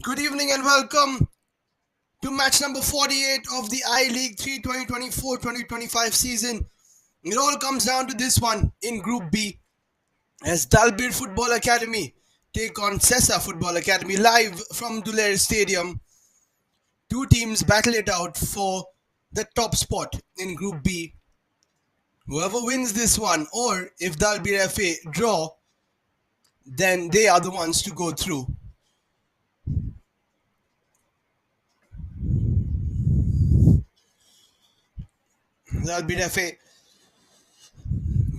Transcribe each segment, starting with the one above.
Good evening and welcome to match number 48 of the I League 3 2024-2025 season. It all comes down to this one in Group B as Dalbir Football Academy take on SESA Football Academy live from Dulair Stadium. Two teams battle it out for the top spot in Group B. Whoever wins this one, or if Dalbir FA draw, then they are the ones to go through. Dalbir FA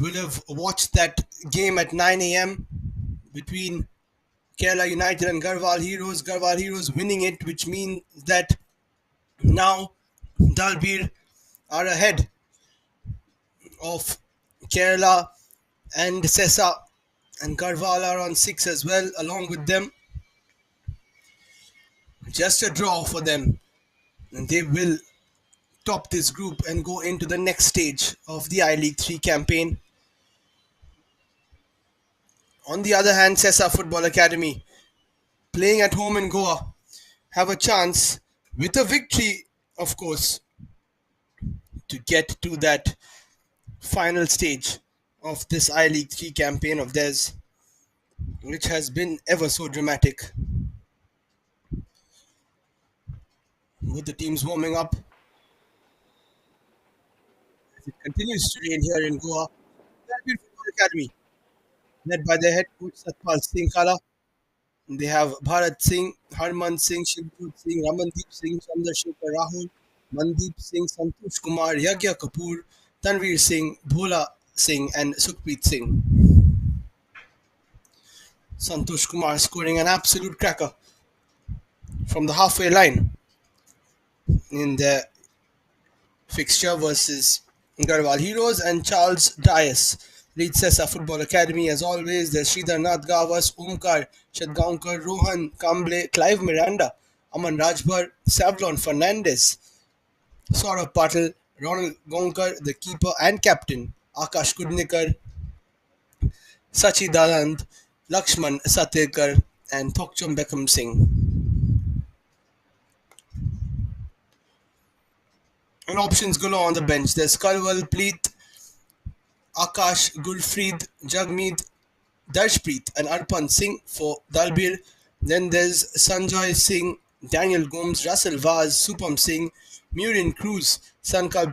will have watched that game at 9 a.m. between Kerala United and Garhwal Heroes. Garhwal Heroes winning it, which means that now Dalbir are ahead of Kerala and SESA, and Garhwal are on 6 as well, along with them. Just a draw for them, and they will top this group and go into the next stage of the I League 3 campaign. On the other hand, SESA Football Academy, playing at home in Goa, have a chance with a victory, of course, to get to that final stage of this I League 3 campaign of theirs, which has been ever so dramatic. With the teams warming up, as it continues to rain here in Goa, Dalbir Football Academy, led by their head coach Satpal Singh Kala. They have Bharat Singh, Harman Singh, Shivjot Singh, Ramandeep Singh, Chandrasekhar Rahul, Mandeep Singh, Santosh Kumar, Yagya Kapoor, Tanveer Singh, Bhola Singh, and Sukhpreet Singh. Santosh Kumar scoring an absolute cracker from the halfway line in the fixture versus Garhwal Heroes, and Charles Dias leads SESA Football Academy. As always, there's Sridhar Nath Gavas, Omkar Shadgaonkar, Rohan Kamble, Clive Miranda, Aman Rajbhar, Savlon Fernandez, Saurabh Patil, Ronald Gonkar, the keeper and captain, Akash Kudnikar, Sachi Daland, Lakshman Satirkar, and Thokcham Beckham Singh. And options galore on the bench. There's Kalwal Pleet, Akash Gulfreed, Jagmeet, Darshpreet, and Arpan Singh for Dalbir. Then there's Sanjoy Singh, Daniel Gomes, Russell Vaz, Supam Singh, Murin Cruz, Sankab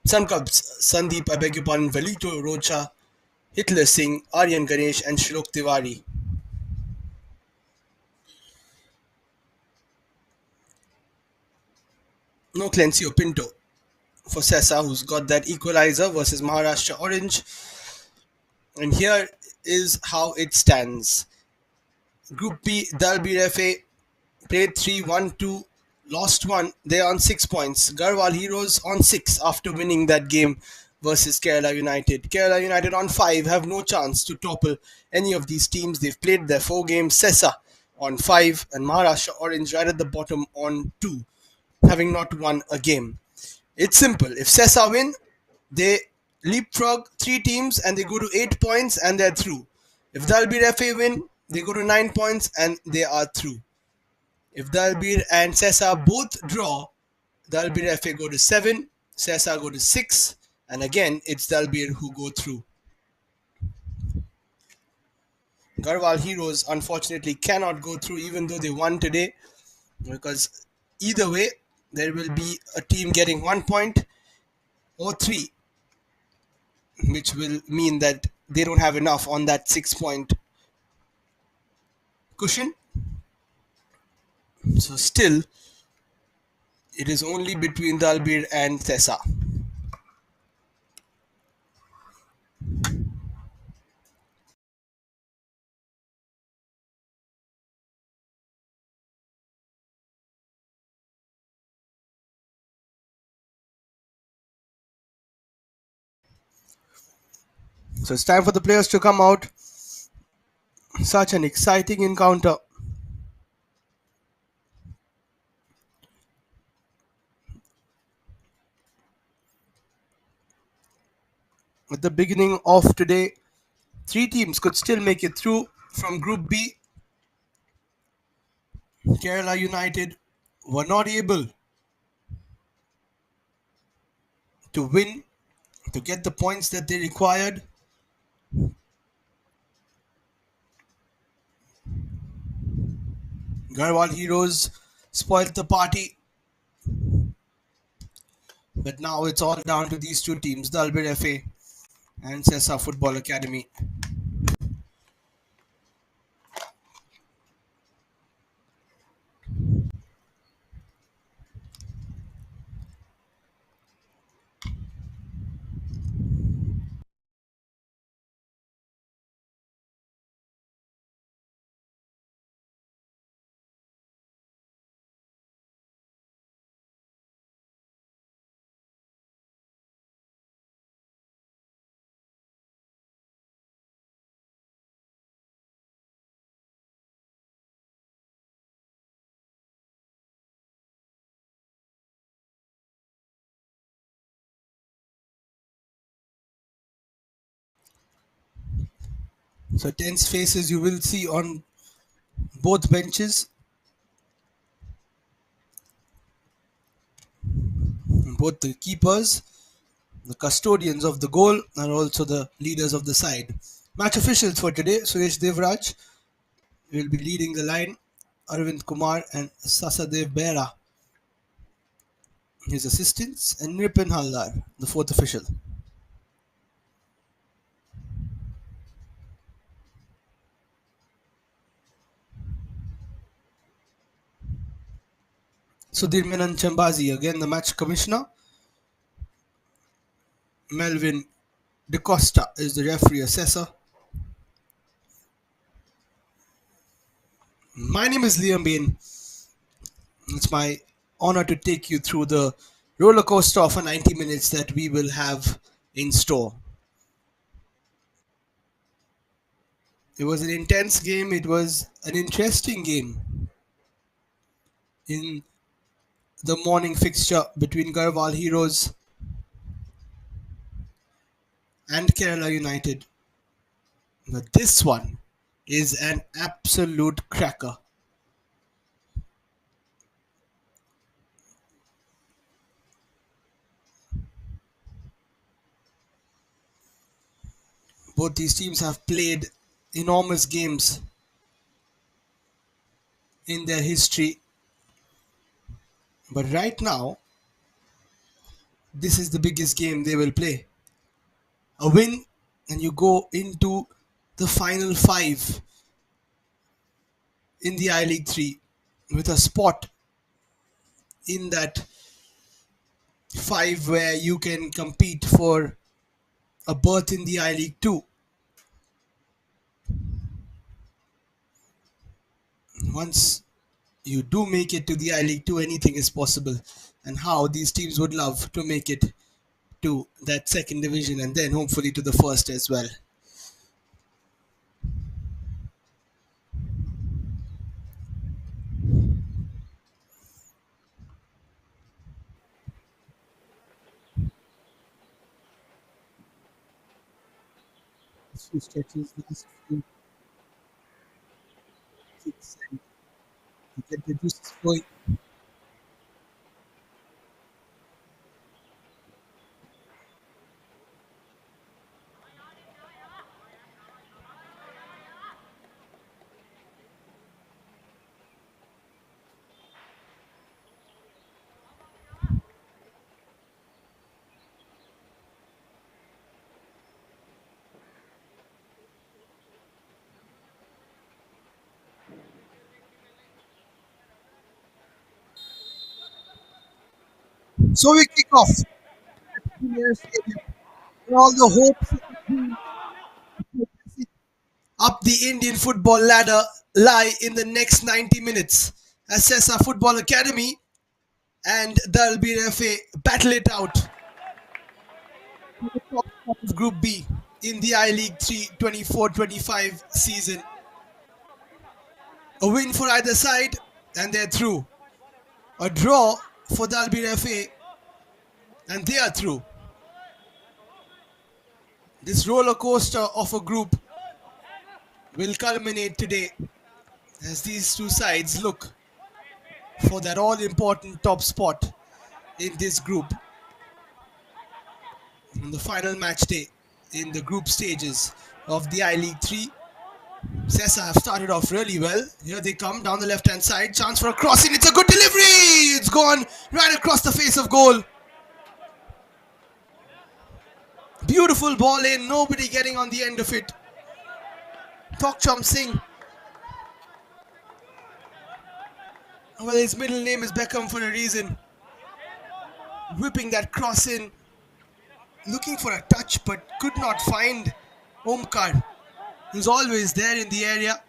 Sandeep, I beg your pardon, Velito Rocha, Hitler Singh, Aryan Ganesh, and Shlok Tiwari. No Clencio Pinto for Sesa, who's got that equalizer versus Maharashtra Orange. And here is how it stands. Group B, Dalbir FA played 3-1-2, lost 1. They're on 6 points. Garhwal Heroes on 6 after winning that game versus Kerala United. Kerala United on 5 have no chance to topple any of these teams. They've played their 4 games. SESA on 5 and Maharashtra Orange right at the bottom on 2, having not won a game. It's simple. If SESA win, they leapfrog 3 teams and they go to 8 points and they're through. If Dalbir FA win, they go to 9 points and they are through. If Dalbir and SESA both draw, Dalbir FA go to 7, SESA go to 6, and again it's Dalbir who go through. Garhwal Heroes unfortunately cannot go through even though they won today, because either way there will be a team getting 1 point or 3, which will mean that they don't have enough on that 6 point cushion. So still, it is only between Dalbir and SESA. So it's time for the players to come out. Such an exciting encounter. At the beginning of today, 3 teams could still make it through from Group B. Kerala United were not able to win, to get the points that they required. Garhwal Heroes spoiled the party, but now it's all down to these two teams, Dalbir FA and SESA Football Academy. So tense faces you will see on both benches, both the keepers, the custodians of the goal, and also the leaders of the side. Match officials for today: Suresh Devraj will be leading the line, Arvind Kumar and Sasadev Bera, his assistants, and Nripin Haldar, the fourth official. Sudhir Menon Chambazi, again the match commissioner. Melvin DeCosta is the referee assessor. My name is Liam Bain. It's my honor to take you through the roller coaster of a 90 minutes that we will have in store. It was an intense game, it was an interesting game in the morning fixture between Garhwal Heroes and Kerala United. But this one is an absolute cracker. Both these teams have played enormous games in their history, but right now, this is the biggest game they will play. A win, and you go into the final five in the I League 3 with a spot in that five where you can compete for a berth in the I League 2. Once you do make it to the I League 2, anything is possible. And how these teams would love to make it to that second division and then hopefully to the first as well. Few stretches, last few kicks, and to get the juices flowing. So we kick off at Premier Stadium. And all the hopes of the team up the Indian football ladder lie in the next 90 minutes. As SESA Football Academy and Dalbir FA battle it out to the top spot of Group B in the I League 3 24-25 season. A win for either side and they're through. A draw for Dalbir FA and they are through. This roller coaster of a group will culminate today as these two sides look for that all important top spot in this group on the final match day in the group stages of the I League 3. SESA have started off really well. Here they come down the left hand side. Chance for a crossing. It's a good delivery. It's gone right across the face of goal. Beautiful ball in. Nobody getting on the end of it. Tokcham Singh. Well, his middle name is Beckham for a reason. Whipping that cross in. Looking for a touch but could not find Omkar. He's always there in the area.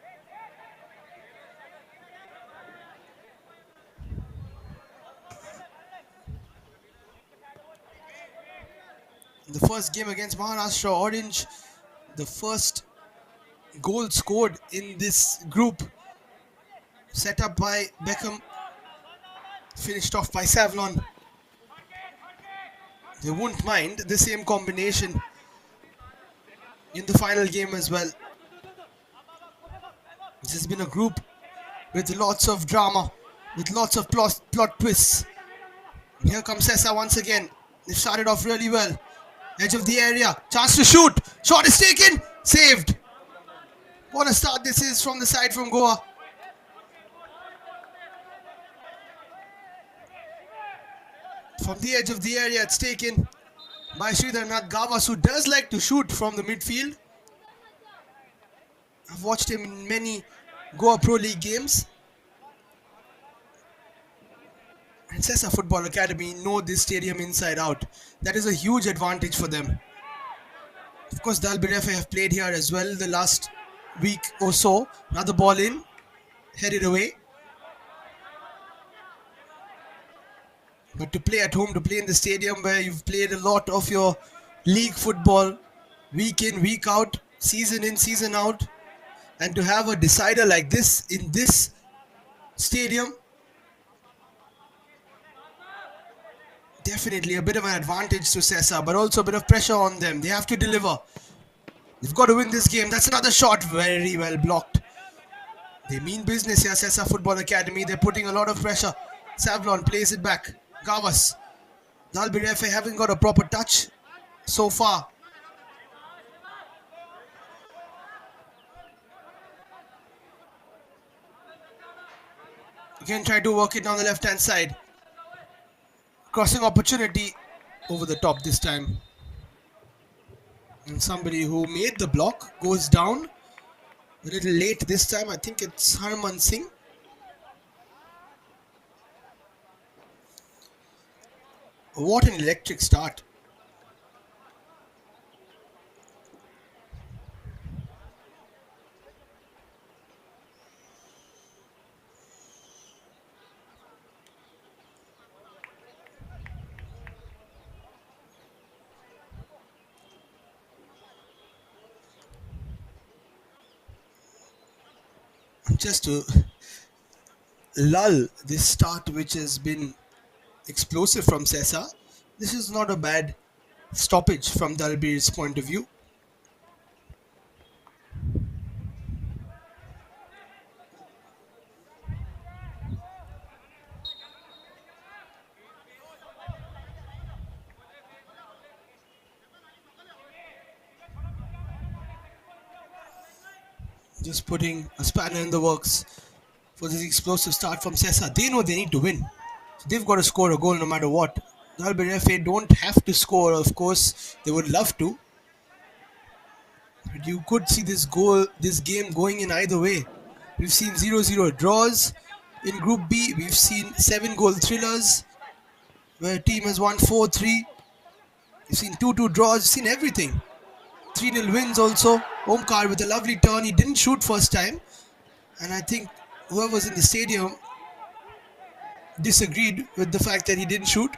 The first game against Maharashtra Orange, the first goal scored in this group, set up by Beckham, finished off by Savlon. They won't mind the same combination in the final game as well. This has been a group with lots of drama, with lots of plot twists. And here comes SESA once again. They started off really well. Edge of the area, chance to shoot. Shot is taken, saved. What a start this is from the side from Goa. From the edge of the area, it's taken by Sridharnath Gavas, who does like to shoot from the midfield. I've watched him in many Goa Pro League games. And SESA Football Academy know this stadium inside out. That is a huge advantage for them. Of course, Dalbir have played here as well the last week or so. Another ball in, headed away. But to play at home, to play in the stadium where you've played a lot of your league football, week in, week out, season in, season out, and to have a decider like this in this stadium, definitely a bit of an advantage to SESA, but also a bit of pressure on them. They have to deliver. They've got to win this game. That's another shot, very well blocked. They mean business here, SESA Football Academy. They're putting a lot of pressure. Savlon plays it back. Gavas. Dalbir haven't got a proper touch so far. Again, try to work it down the left hand side. Crossing opportunity over the top this time. And somebody who made the block goes down a little late this time. I think it's Harman Singh. What an electric start. Just to lull this start, which has been explosive from SESA, this is not a bad stoppage from Dalbir's point of view. Just putting a spanner in the works for this explosive start from SESA. They know they need to win. So they've got to score a goal no matter what. Dalbir FA don't have to score, of course. They would love to. But you could see this game going in either way. We've seen 0-0 draws in Group B. We've seen 7-goal thrillers where a team has won 4-3. We've seen 2-2 draws. We've seen everything. 3-0 wins also. Omkar with a lovely turn. He didn't shoot first time. And I think whoever's in the stadium disagreed with the fact that he didn't shoot.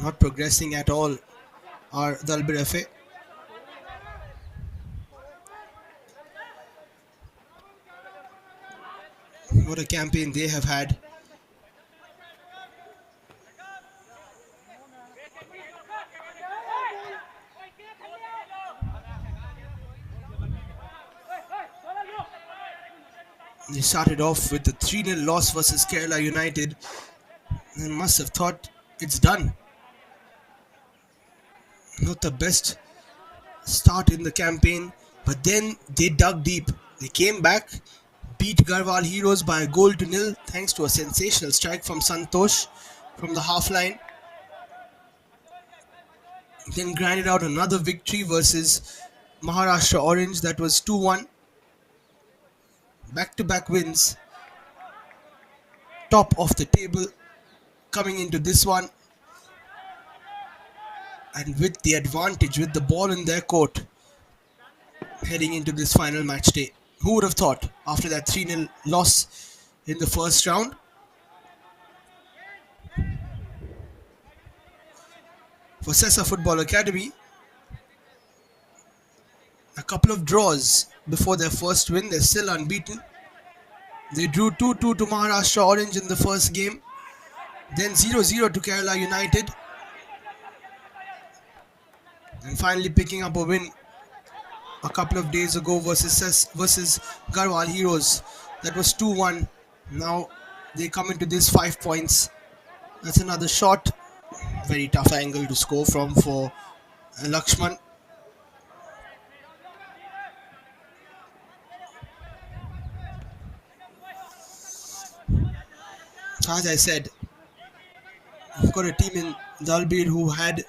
Not progressing at all are Dalbir FA. What a campaign they have had. They started off with a 3-0 loss versus Kerala United and must have thought it's done. Not the best start in the campaign, but then they dug deep. They came back, beat Garhwal Heroes by a goal to nil thanks to a sensational strike from Santosh from the half line. Then grinded out another victory versus Maharashtra Orange that was 2-1. Back to back wins, top of the table coming into this one, and with the advantage, with the ball in their court, heading into this final match day. Who would have thought after that 3-0 loss in the first round? For SESA Football Academy, a couple of draws before their first win. They're still unbeaten. They drew 2-2 to Maharashtra Orange in the first game, then 0-0 to Kerala United, and finally picking up a win a couple of days ago versus Garhwal Heroes. That was 2-1. Now they come into this 5 points. That's another shot. Very tough angle to score from for Lakshman. As I said, we've got a team in Dalbir who had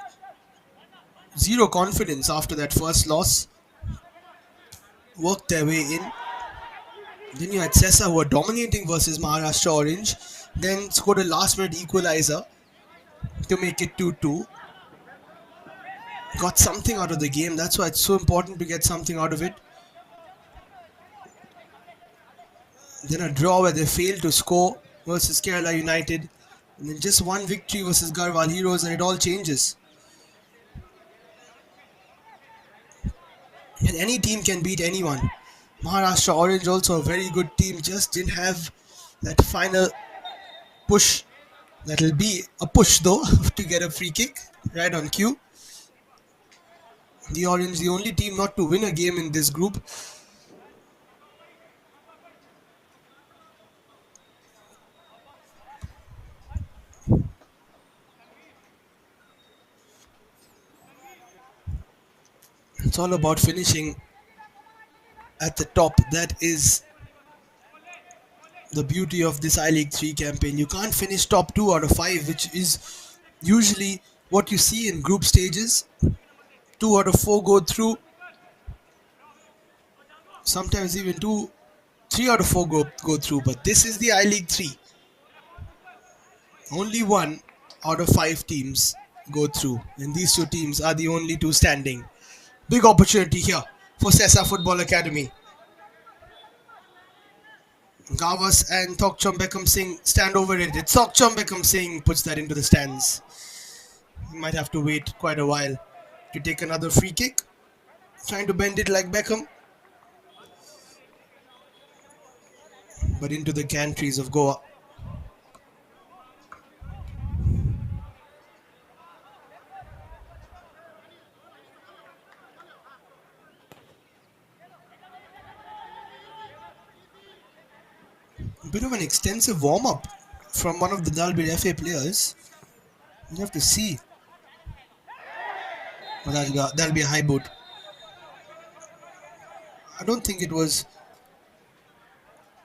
zero confidence after that first loss, worked their way in. Then you had SESA who were dominating versus Maharashtra Orange, then scored a last minute equalizer to make it 2-2. Got something out of the game. That's why it's so important to get something out of it. Then a draw where they failed to score versus Kerala United. And then just one victory versus Garhwal Heroes, and it all changes. And any team can beat anyone. Maharashtra Orange also a very good team, just didn't have that final push. That'll be a push though to get a free kick right on cue. The Orange, the only team not to win a game in this group. It's all about finishing at the top. That is the beauty of this I-League 3 campaign. You can't finish top 2 out of 5, which is usually what you see in group stages. 2 out of 4 go through. Sometimes even 3 out of 4 go through. But this is the I-League 3. Only 1 out of 5 teams go through. And these two teams are the only two standing. Big opportunity here for SESA Football Academy. Gavas and Thokcham Beckham Singh stand over it. It's Thokcham Beckham Singh puts that into the stands. He might have to wait quite a while to take another free kick. Trying to bend it like Beckham. But into the gantries of Goa. A bit of an extensive warm-up from one of the Dalbir FA players. You have to see. Well, that'll be a high boot. I don't think it was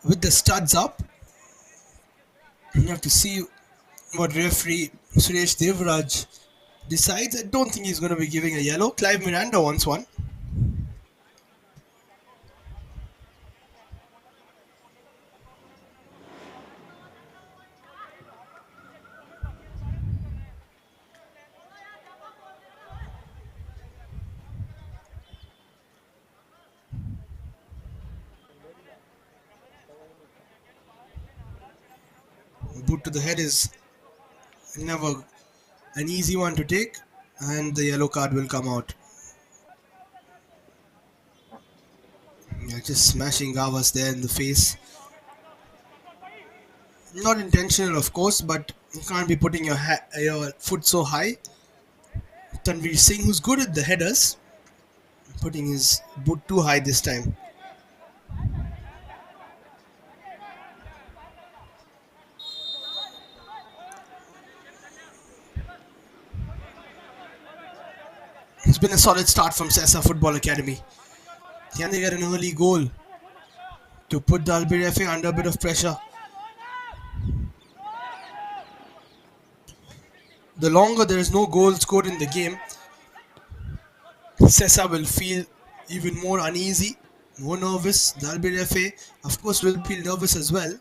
with the studs up. You have to see what referee Suresh Devraj decides. I don't think he's going to be giving a yellow. Clive Miranda wants one. Boot to the head is never an easy one to take, and the yellow card will come out. Yeah, just smashing Gavas there in the face. Not intentional, of course, but you can't be putting your foot so high. Tanveer Singh, who's good at the headers, putting his boot too high this time. It's been a solid start from SESA Football Academy. Can they get an early goal to put Dalbir FA under a bit of pressure? The longer there is no goal scored in the game, SESA will feel even more uneasy, more nervous. Dalbir FA, of course, will feel nervous as well,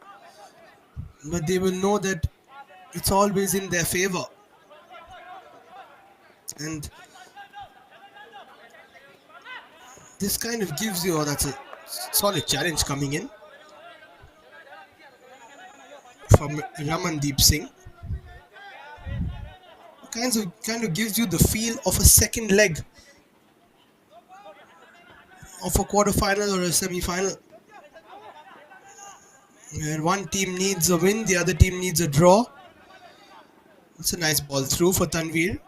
but they will know that it's always in their favor. And this kind of gives you, oh, that's a solid challenge coming in from Ramandeep Singh. Kind of gives you the feel of a second leg of a quarter-final or a semi-final, where one team needs a win, the other team needs a draw. It's a nice ball through for Tanveer.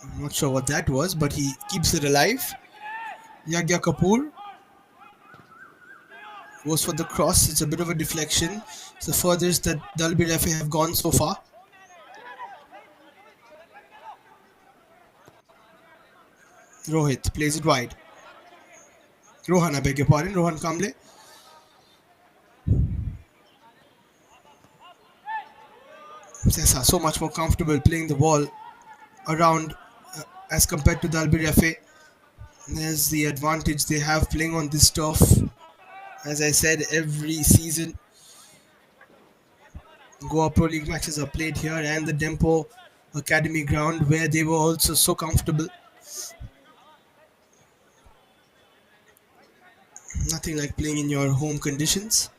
I'm not sure what that was, but he keeps it alive. Yagya Kapoor goes for the cross. It's a bit of a deflection. It's the furthest that Dalbir FA have gone so far. Rohit plays it wide. Rohan, I beg your pardon. Rohan Kamble. Sesa so much more comfortable playing the ball around as compared to Dalbir FA. There's the advantage they have playing on this turf. As I said, every season Goa Pro League matches are played here, and the Dempo Academy ground where they were also so comfortable. Nothing like playing in your home conditions.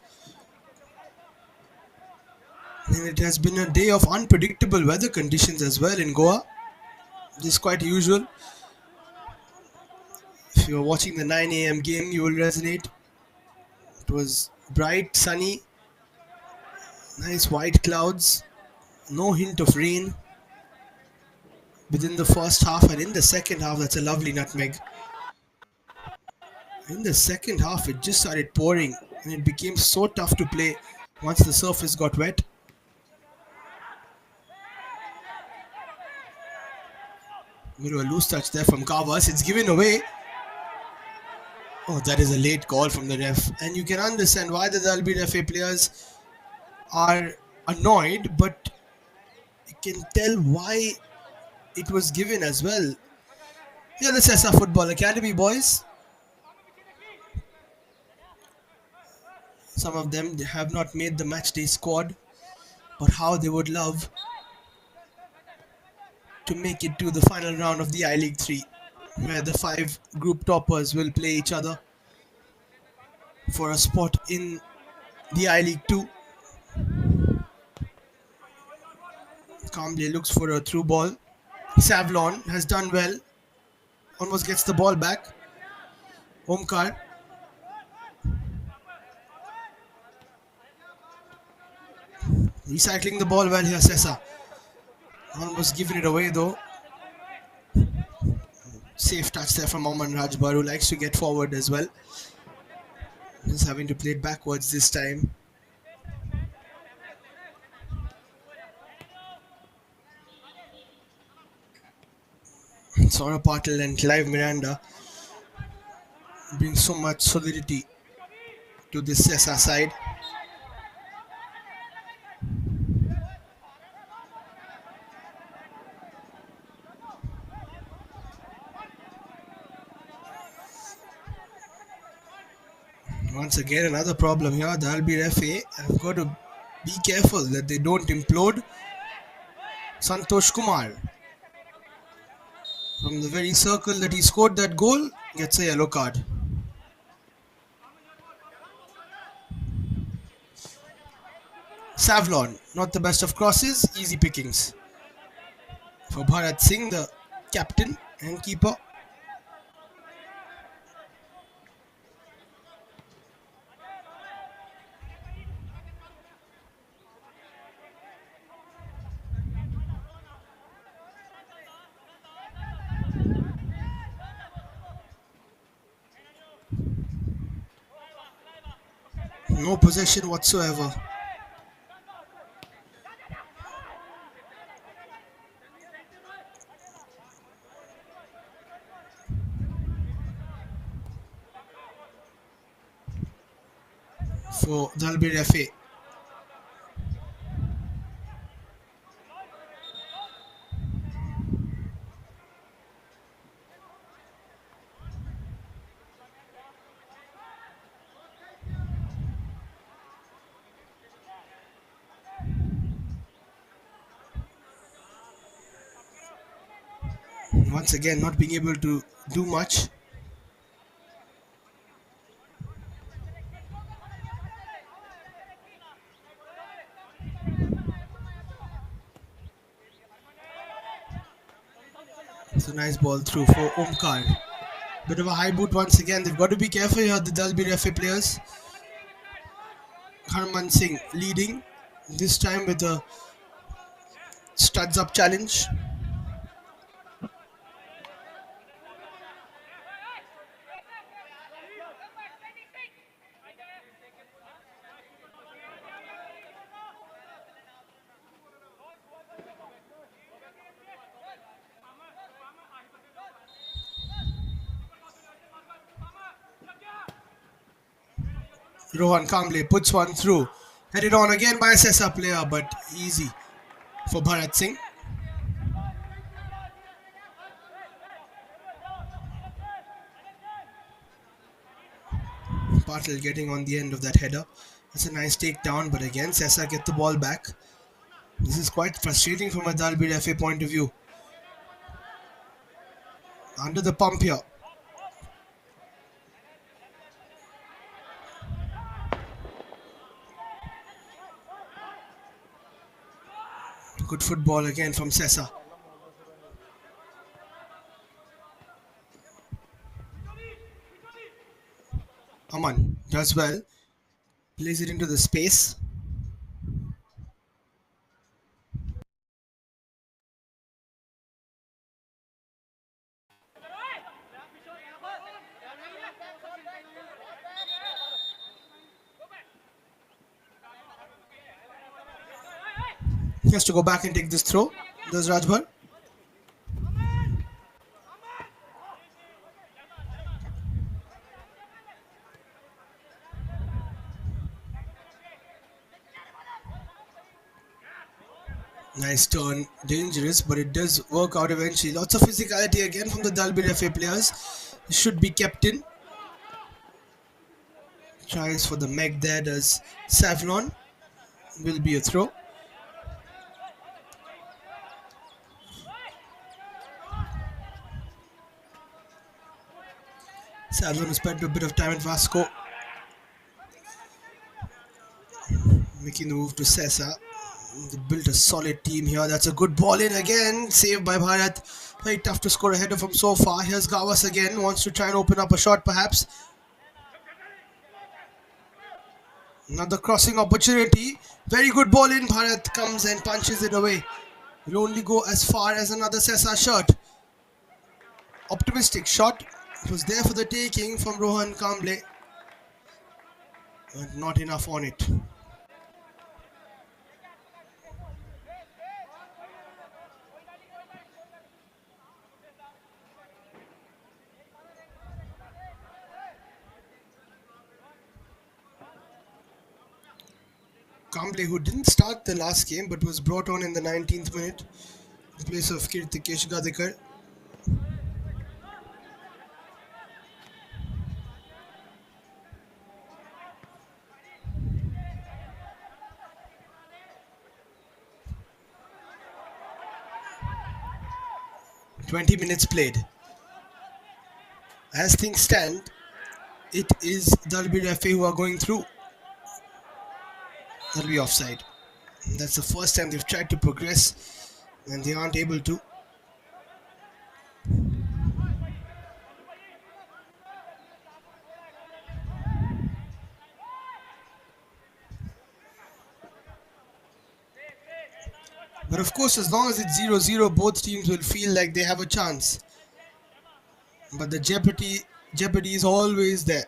And it has been a day of unpredictable weather conditions as well in Goa. This is quite usual. If you're watching the 9 a.m. game, you will resonate. It was bright, sunny, nice white clouds, no hint of rain within the first half, and in the second half, that's a lovely nutmeg. In the second half, it just started pouring, and it became so tough to play once the surface got wet. A loose touch there from Kavas. It's given away. Oh, that is a late call from the ref. And you can understand why the Dalbir FA players are annoyed, but you can tell why it was given as well. Yeah, the SESA Football Academy boys. Some of them have not made the matchday squad, but how they would love to make it to the final round of the I League 3, where the 5 group toppers will play each other for a spot in the I League 2. Kamble looks for a through ball. Savlon has done well. Almost gets the ball back. Omkar. Recycling the ball well here, Sesa. Almost giving it away though. Safe touch there from Oman Rajbar, who likes to get forward as well. Just having to play it backwards this time. Saurabh Patil and Clive Miranda bring so much solidity to this SESA side. Once again, another problem here. The Dalbir FA have got to be careful that they don't implode. Santosh Kumar, from the very circle that he scored that goal, gets a yellow card. Savlon, not the best of crosses, easy pickings. For Bharat Singh, the captain and keeper. No possession whatsoever. For Dalbir FA. Once again, not being able to do much. It's a nice ball through for Omkar. Bit of a high boot once again. They've got to be careful here, the Dalbir FA players. Harman Singh leading, this time with a studs up challenge. Rohan Kamble puts one through. Headed on again by a SESA player, but easy for Bharat Singh. Patel getting on the end of that header. That's a nice takedown, but again, SESA get the ball back. This is quite frustrating from a Dalbir FA point of view. Under the pump here. Good football again from SESA. Aman does well. Plays it into the space. He has to go back and take this throw. Does Rajbhar? 'Nice turn, dangerous, but it does work out eventually. Lots of physicality again from the Dalbir FA players. Should be kept in. Tries for the Meg there, does Savlon. Will be a throw. Savlon has spent a bit of time at Vasco. Making the move to SESA. They built a solid team here. That's a good ball in again. Saved by Bharat. Very tough to score a header from so far. Here's Gawas again. Wants to try and open up a shot perhaps. Another crossing opportunity. Very good ball in. Bharat comes and punches it away. Will only go as far as another SESA shot. Optimistic shot. It was there for the taking from Rohan Kamble. But not enough on it. Kamble, who didn't start the last game but was brought on in the 19th minute in place of Kirtikesh Gadekar. .20 minutes played. As things stand, it is Dalbir FA who are going through. That'll be offside. That's the first time they've tried to progress and they aren't able to. But of course, as long as it's 0-0, both teams will feel like they have a chance. But the jeopardy is always there.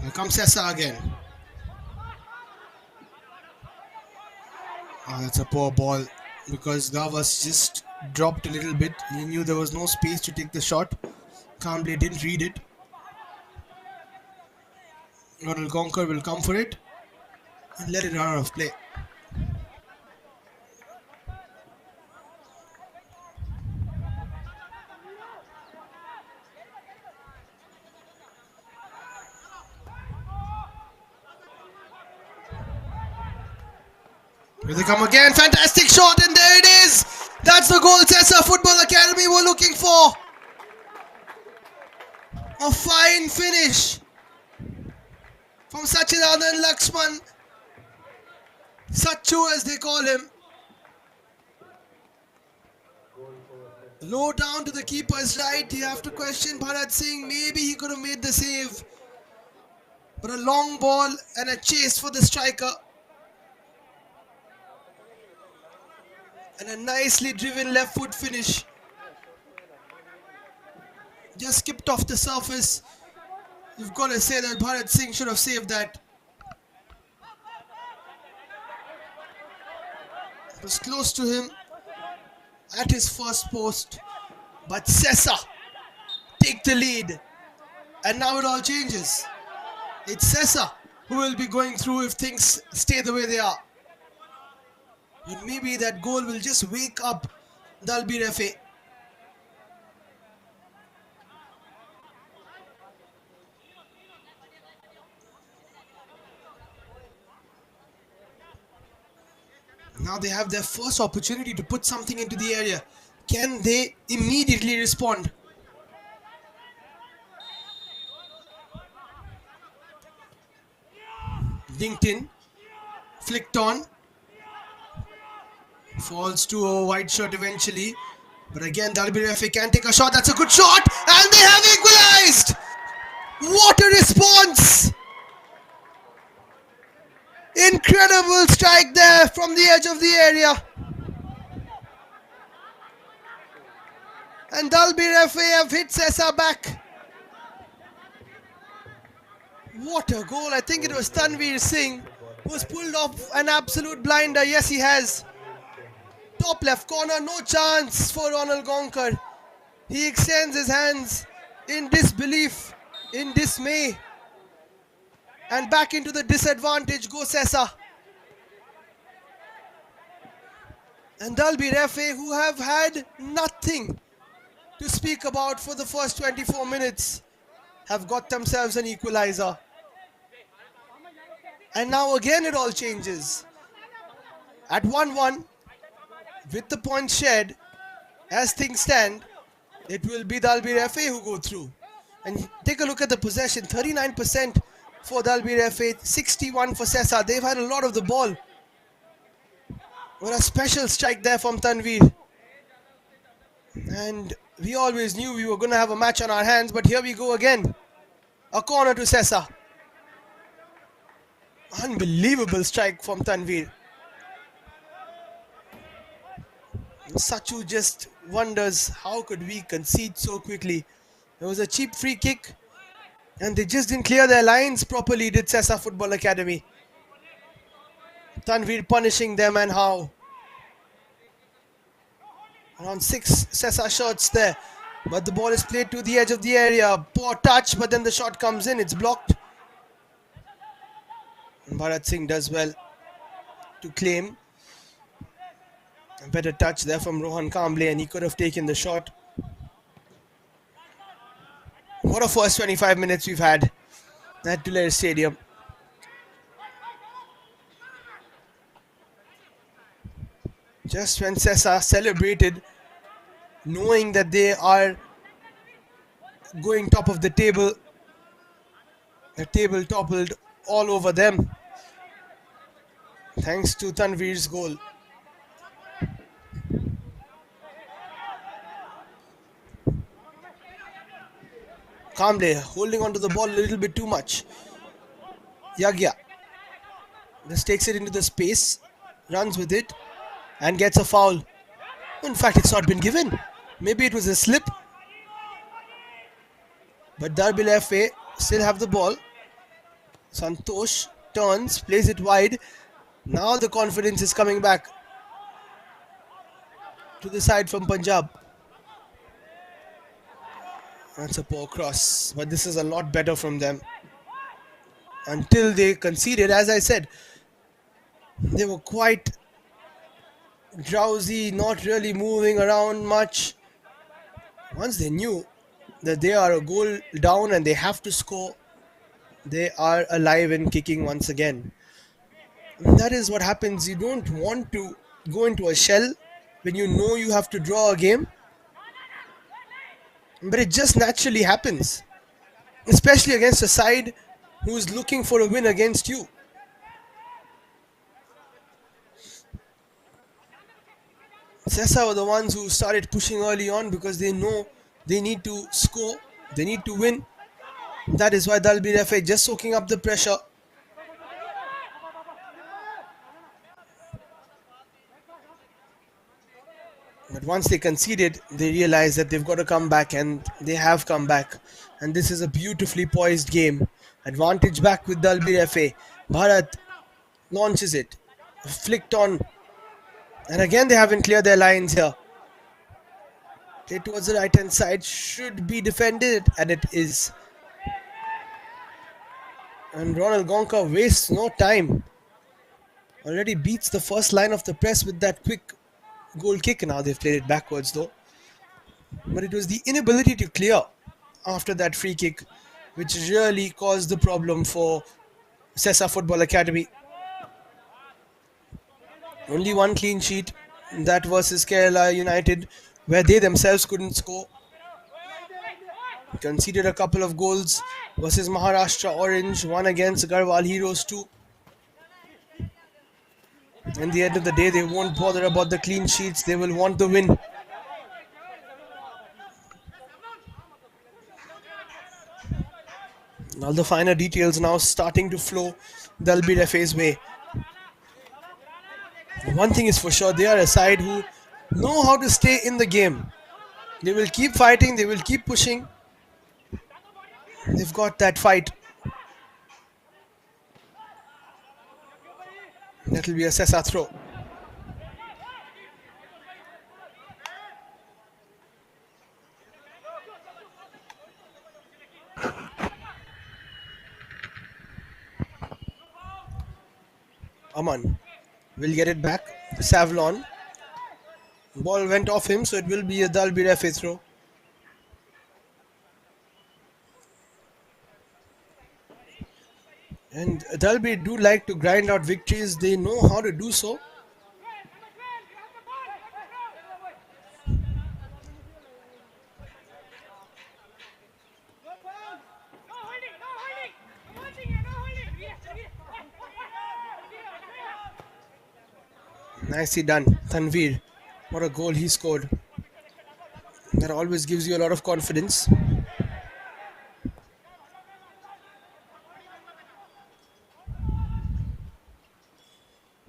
Here comes SESA again. Oh, that's a poor ball because Gavas just dropped a little bit. He knew there was no space to take the shot. Kamble didn't read it. Ronald Gonker will come for it and let it run out of play. Here they come again. Fantastic shot, and there it is. That's the goal SESA Football Academy were looking for. A fine finish from Sachidanand Lakshman. Sachu as they call him. Low down to the keeper's right. You have to question Bharat Singh. Maybe he could have made the save. But a long ball and a chase for the striker. And a nicely driven left foot finish. Just skipped off the surface. You've got to say that Bharat Singh should have saved that. It was close to him at his first post. But SESA take the lead. And now it all changes. It's SESA who will be going through if things stay the way they are. And maybe that goal will just wake up Dalbir FA. Now they have their first opportunity to put something into the area. Can they immediately respond? Dinked in, flicked on, falls to a white shirt eventually. But again, Dalbir FA can take a shot. That's a good shot, and they have equalized. What a response! Incredible strike there from the edge of the area. And Dalbir FA have hit SESA back. What a goal. I think it was Tanveer Singh who's pulled off an absolute blinder. Yes, he has. Top left corner, no chance for Ronald Gonker. He extends his hands in disbelief, in dismay. And back into the disadvantage goes SESA. And Dalbir FA, who have had nothing to speak about for the first 24 minutes, have got themselves an equalizer. And now again it all changes. At 1-1, with the points shared, as things stand, it will be Dalbir FA who go through. And take a look at the possession, 39% for Dalbir FA, 61% for SESA. They've had a lot of the ball. What a special strike there from Tanveer. And we always knew we were going to have a match on our hands, but here we go again. A corner to SESA. Unbelievable strike from Tanveer. Sachu just wonders how could we concede so quickly. It was a cheap free kick and they just didn't clear their lines properly, did SESA Football Academy. Tanveer punishing them, and how. Around 6 SESA shots there, but the ball is played to the edge of the area. Poor touch, but then the shot comes in, it's blocked. Bharat Singh does well to claim. A better touch there from Rohan Kamble, and he could have taken the shot. What a first 25 minutes we've had at Dalbir Stadium. Just when SESA celebrated, knowing that they are going top of the table toppled all over them. Thanks to Tanveer's goal. Kamble holding onto the ball a little bit too much. Yagya just takes it into the space, runs with it, and gets a foul. In fact, it's not been given. Maybe it was a slip. But Dalbir FA still have the ball. Santosh turns, plays it wide. Now the confidence is coming back to the side from Punjab. That's a poor cross, but this is a lot better from them. Until they conceded, as I said, they were quite drowsy, not really moving around much. Once they knew that they are a goal down and they have to score, they are alive and kicking once again. And that is what happens. You don't want to go into a shell when you know you have to draw a game, but it just naturally happens, especially against a side who's looking for a win against you. SESA were the ones who started pushing early on because they know they need to score, they need to win. That is why Dalbir FA just soaking up the pressure. But once they conceded, they realized that they've got to come back, and they have come back. And this is a beautifully poised game. Advantage back with Dalbir FA. Bharat launches it, flicked on, and again they haven't cleared their lines here. Play towards the right hand side, should be defended, and it is. And Ronald Gonka wastes no time. Already beats the first line of the press with that quick goal kick. Now they've played it backwards though. But it was the inability to clear after that free kick which really caused the problem for SESA Football Academy. Only one clean sheet, that versus Kerala United, where they themselves couldn't score. Conceded a couple of goals versus Maharashtra Orange, one against Garhwal Heroes too. In the end of the day, they won't bother about the clean sheets, they will want the win. All the finer details now starting to flow Dalbir FA's way. One thing is for sure, they are a side who know how to stay in the game. They will keep fighting, they will keep pushing. They've got that fight. That will be a SESA throw. Aman will get it back. Savlon. Ball went off him, so it will be a Dalbir FA throw. And Dalbir do like to grind out victories. They know how to do so. Nicely done, Tanveer. What a goal he scored. That always gives you a lot of confidence.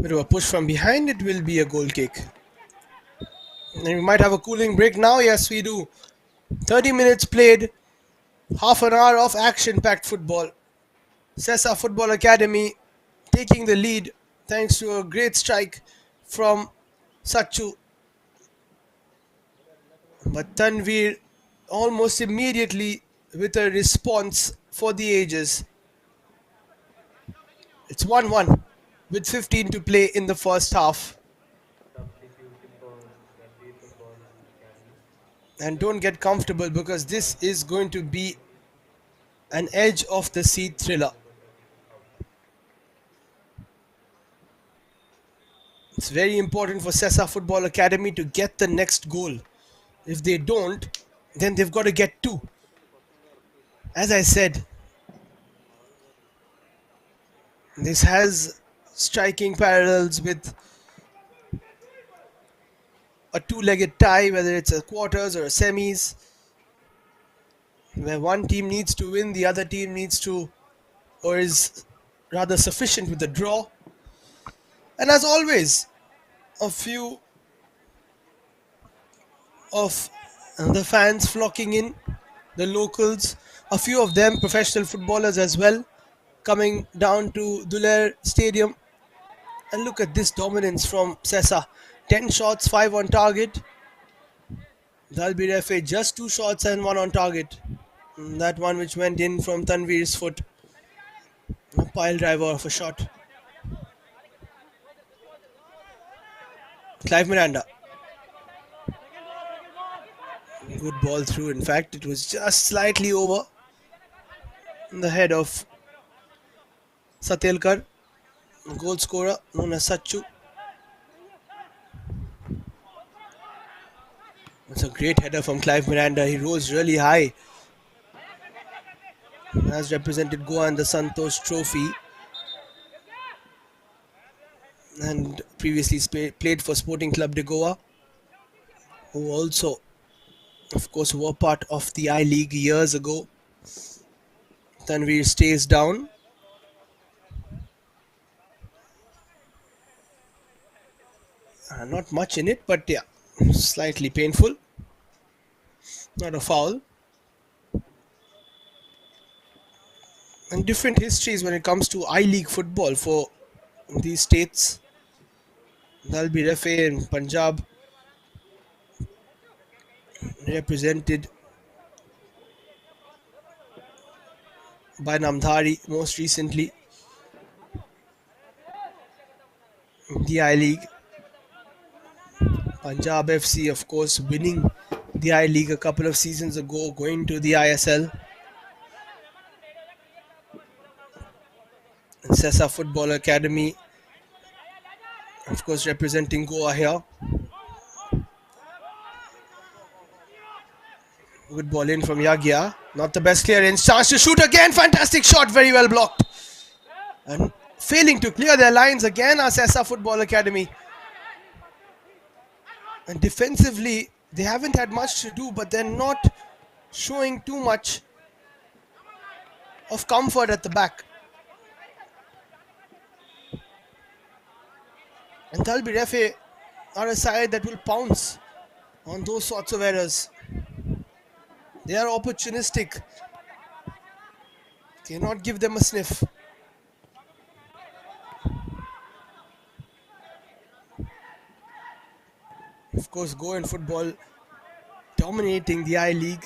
Bit of a push from behind, it will be a goal kick. And we might have a cooling break now. Yes, we do. 30 minutes played, half an hour of action-packed football. SESA Football Academy taking the lead thanks to a great strike from Sachu. But Tanveer almost immediately with a response for the ages. It's 1-1 with 15 to play in the first half. And don't get comfortable because this is going to be an edge of the seat thriller. It's very important for SESA Football Academy to get the next goal. If they don't, then they've got to get two. As I said, this has striking parallels with a two-legged tie, whether it's a quarters or a semis, where one team needs to win, the other team needs to, or is rather sufficient with the draw. And as always, a few of the fans flocking in, the locals, a few of them professional footballers as well. coming down to Duler Stadium. And look at this dominance from SESA. 10 shots, 5 on target. Dalbir FA just 2 shots and 1 on target. That one which went in from Tanvir's foot. A pile driver of a shot. Clive Miranda. Good ball through. In fact, it was just slightly over the head of Satelkar, goal scorer known as Sachu. It's a great header from Clive Miranda. He rose really high. Has represented Goa in the Santosh Trophy and previously played for Sporting Club de Goa, who also, of course, were part of the I League years ago. Tanvir stays down. Not much in it, but yeah, slightly painful. Not a foul. And different histories when it comes to I League football for these states. Dalbir FA in Punjab represented by Namdhari most recently in the I League. Punjab FC, of course, winning the I League a couple of seasons ago, going to the ISL. SESA Football Academy, of course, representing Goa here. Good ball in from Yagya. Not the best clearance. Chance to shoot again. Fantastic shot. Very well blocked. And failing to clear their lines again are SESA Football Academy. And defensively, they haven't had much to do, but they're not showing too much of comfort at the back. And Dalbir FA are a side that will pounce on those sorts of errors. They are opportunistic. Cannot give them a sniff. Of course, Go in football dominating the I League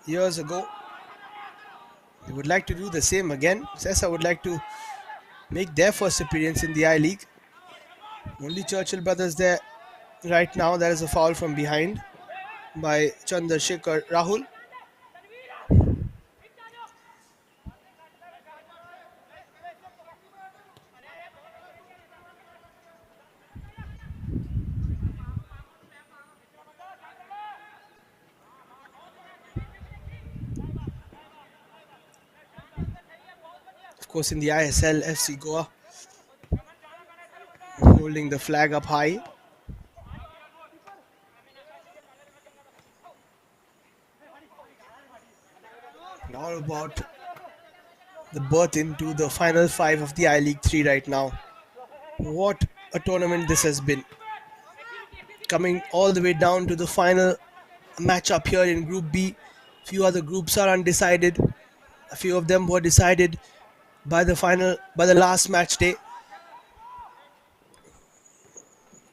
years ago. They would like to do the same again. SESA would like to make their first appearance in the I League. Only Churchill brothers there right now. There is a foul from behind by Chandrasekhar Rahul. Of course, in the ISL, FC Goa holding the flag up high. All about the berth into the final 5 of the I League 3 right now. What a tournament this has been. Coming all the way down to the final matchup here in Group B. Few other groups are undecided. A few of them were decided by the last match day.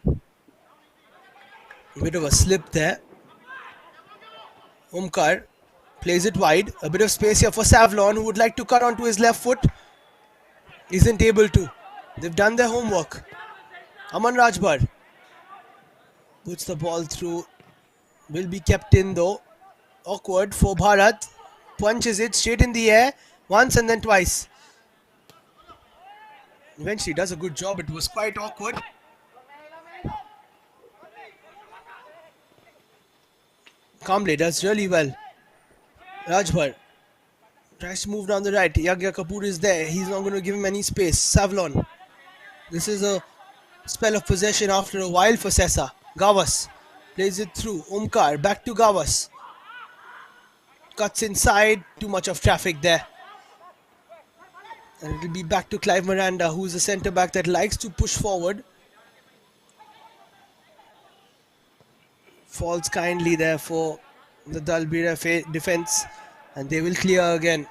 A bit of a slip there. Omkar plays it wide. A bit of space here for Savlon, who would like to cut onto his left foot. Isn't able to. They've done their homework. Aman Rajbar puts the ball through. Will be kept in though. Awkward for Bharat. Punches it straight in the air. Once and then twice. Eventually does a good job. It was quite awkward. Kamble does really well. Rajbhar tries to move down the right. Yagya Kapoor is there. He's not going to give him any space. Savlon. This is a spell of possession after a while for SESA. Gawas plays it through. Omkar back to Gawas. Cuts inside. Too much of traffic there. And it will be back to Clive Miranda, who is a centre back that likes to push forward. Falls kindly there for the Dalbir FA defence, and they will clear again.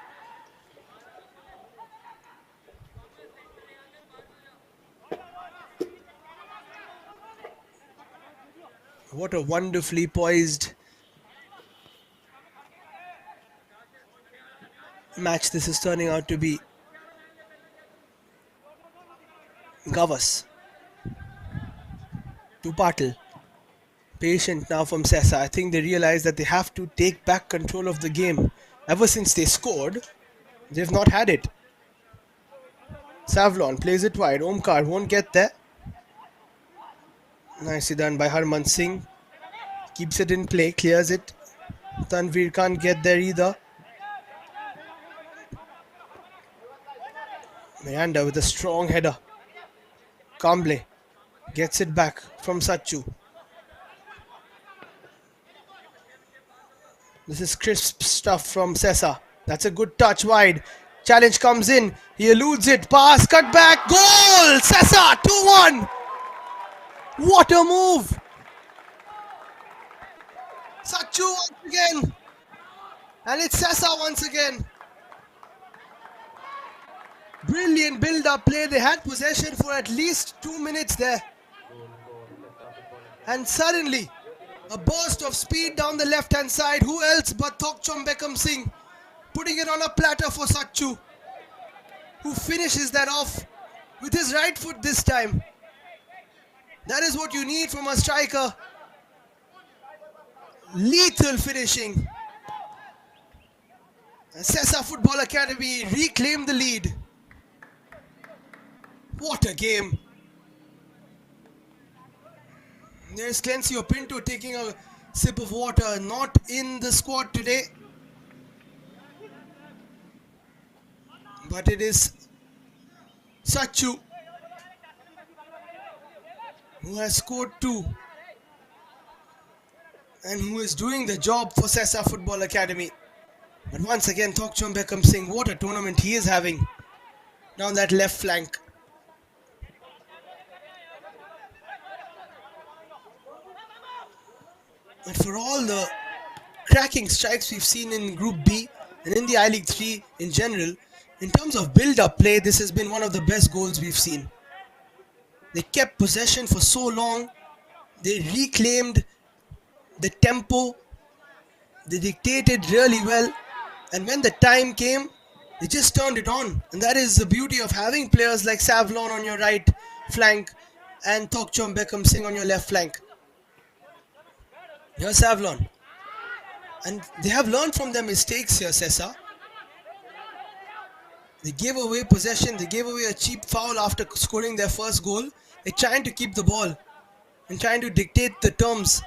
What a wonderfully poised match this is turning out to be. Gavas to Patil. Patient now from SESA. I think they realize that they have to take back control of the game. Ever since they scored, they've not had it. Savlon plays it wide. Omkar won't get there. Nicely done by Harman Singh. Keeps it in play, clears it. Tanvir can't get there either. Miranda with a strong header. Kamble gets it back from Sachu. This is crisp stuff from SESA. That's a good touch wide. Challenge comes in. He eludes it. Pass, cut back. Goal! SESA 2-1. What a move. Sachu once again. And it's SESA once again. Brilliant build-up play. They had possession for at least 2 minutes there. And suddenly, a burst of speed down the left-hand side. Who else but Thokchom Beckham Singh putting it on a platter for Sachu, who finishes that off with his right foot this time. That is what you need from a striker. Lethal finishing. And SESA Football Academy reclaimed the lead. What a game. There's Clencio Pinto taking a sip of water. Not in the squad today. But it is Sachu who has scored 2 and who is doing the job for SESA Football Academy. But once again, Thokchom Beckham Singh, what a tournament he is having down that left flank. But for all the cracking strikes we've seen in Group B and in the I-League 3 in general, in terms of build-up play, this has been one of the best goals we've seen. They kept possession for so long. They reclaimed the tempo. They dictated really well. And when the time came, they just turned it on. And that is the beauty of having players like Savlon on your right flank and Thokchom Beckham Singh on your left flank. Here's Savlon. And they have learned from their mistakes here, SESA. They gave away possession. They gave away a cheap foul after scoring their first goal. They're trying to keep the ball and trying to dictate the terms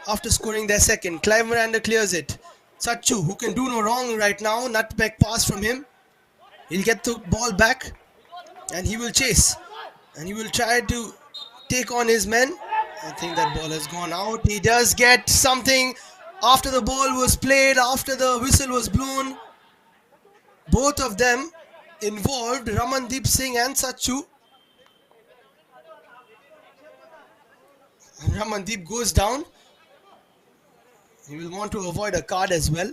after scoring their second. Clive Miranda clears it. Sachu, who can do no wrong right now. Nutmeg pass from him. He'll get the ball back and he will chase. And he will try to take on his men. I think that ball has gone out. He does get something after the ball was played, after the whistle was blown. Both of them involved, Ramandeep Singh and Sachu. And Ramandeep goes down. He will want to avoid a card as well.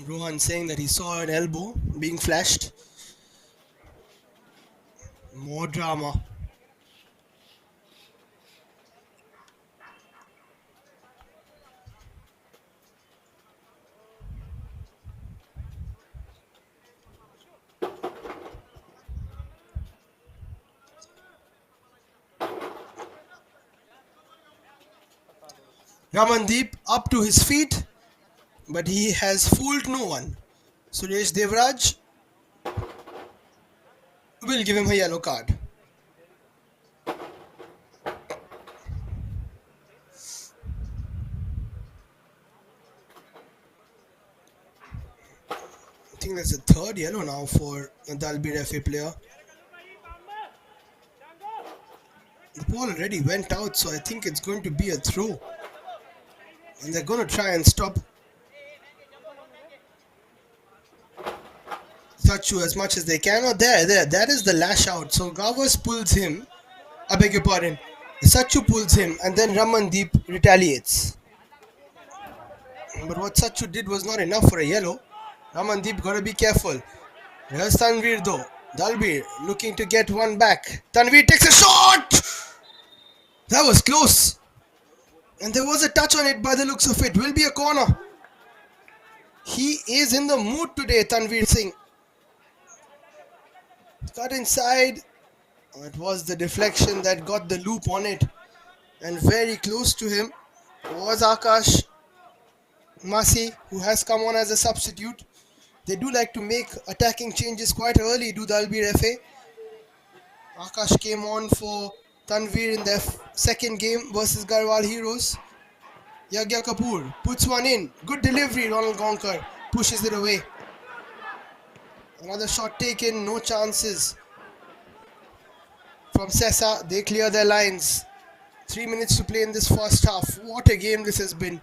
Rohan saying that he saw an elbow being flashed. More drama. Ramandeep up to his feet, but he has fooled no one. Suresh Devraj will give him a yellow card. I think that's the third yellow now for a Dalbir FA player. The ball already went out, so I think it's going to be a throw. And they're going to try and stop Sachu as much as they can. Oh, there. That is the lash out. So Gavas pulls him. I beg your pardon. Sachu pulls him and then Ramandeep retaliates. But what Sachu did was not enough for a yellow. Ramandeep got to be careful. Here's Tanvir though. Dalbir looking to get one back. Tanvir takes a shot! That was close. And there was a touch on it by the looks of it. Will be a corner. He is in the mood today, Tanvir Singh. Got inside. It was the deflection that got the loop on it. And very close to him was Akash Masi, who has come on as a substitute. They do like to make attacking changes quite early, do the Dalbir FA. Akash came on for Tanvir in their second game versus Garhwal Heroes. Yagya Kapoor puts one in. Good delivery, Ronald Gonkar pushes it away. Another shot taken, no chances. From SESA, they clear their lines. 3 minutes to play in this first half. What a game this has been.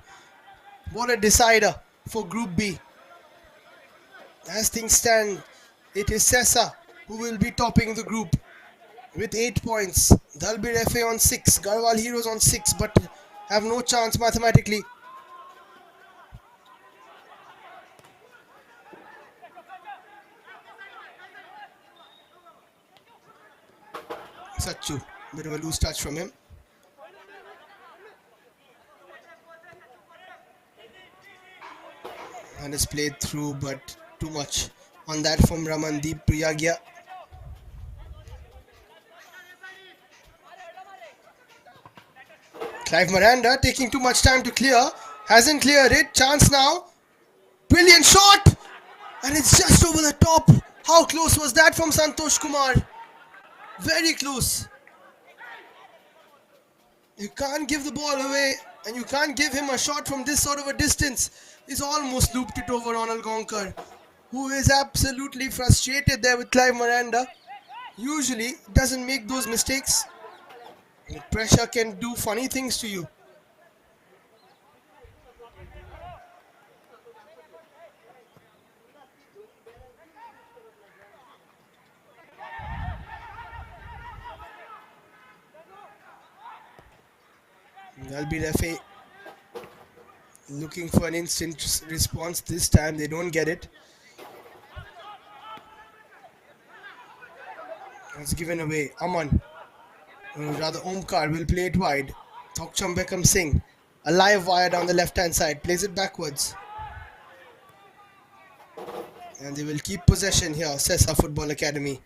What a decider for Group B. As things stand, it is SESA who will be topping the group with 8 points. Dalbir FA on 6, Garhwal Heroes on 6, but have no chance mathematically. Sachu, bit of a loose touch from him. And it's played through, but too much on that from Ramandeep Priyagya. Clive Miranda taking too much time to clear. Hasn't cleared it. Chance now. Brilliant shot! And it's just over the top. How close was that from Santosh Kumar? Very close. You can't give the ball away, and you can't give him a shot from this sort of a distance. He's almost looped it over Ronald Gonkar, who is absolutely frustrated there with Clive Miranda. Usually doesn't make those mistakes. Pressure can do funny things to you. Dalbir FA looking for an instant response. This time they don't get it. It's given away. Aman, rather Omkar, will play it wide. Thokcham Beckham Singh, a live wire down the left hand side, plays it backwards. And they will keep possession here, SESA Football Academy.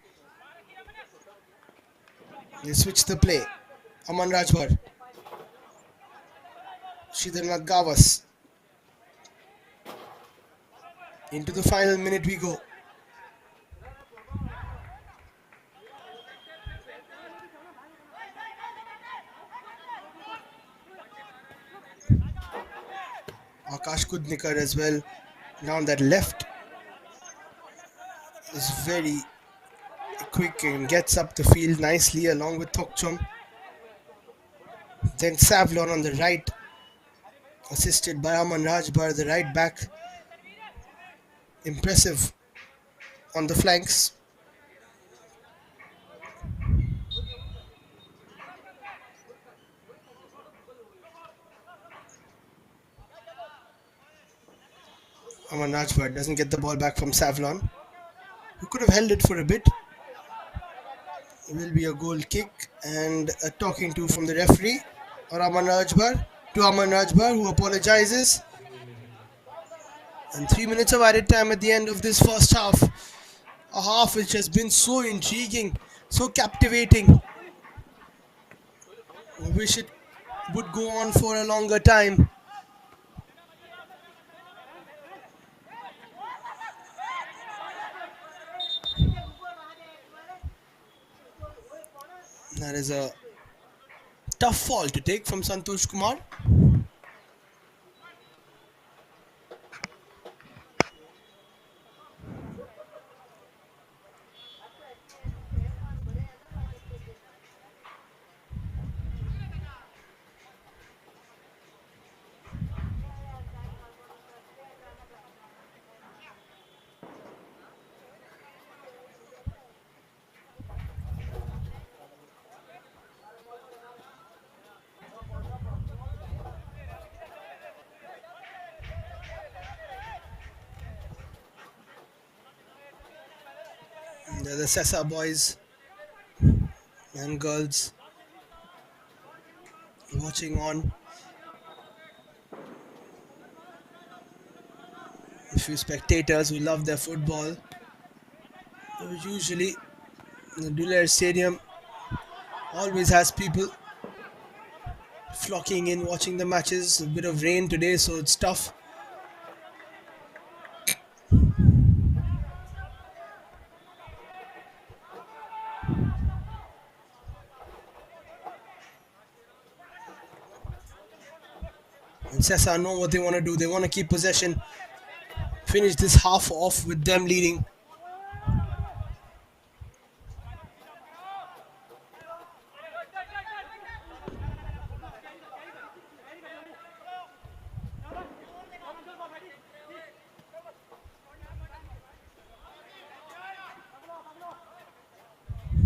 They switch the play. Aman Rajbhar. Sridharnath Gavas. Into the final minute we go. Akash Kudnikar as well. Now that left is very quick and gets up the field nicely along with Thokcham. Then Savlon on the right, assisted by Aman Rajbar, the right back. Impressive on the flanks. Aman Rajbar doesn't get the ball back from Savlon, who could have held it for a bit. It will be a goal kick and a talking to from the referee or Aman Rajbar to Aman Rajbar, who apologizes. And 3 minutes of added time at the end of this first half. A half which has been so intriguing, so captivating. I wish it would go on for a longer time. That is a tough fall to take from Santosh Kumar. They're the SESA boys and girls watching on. A few spectators who love their football. Usually, the Dalbir Stadium always has people flocking in watching the matches. A bit of rain today, so it's tough. And SESA know what they want to do. They want to keep possession, finish this half off with them leading.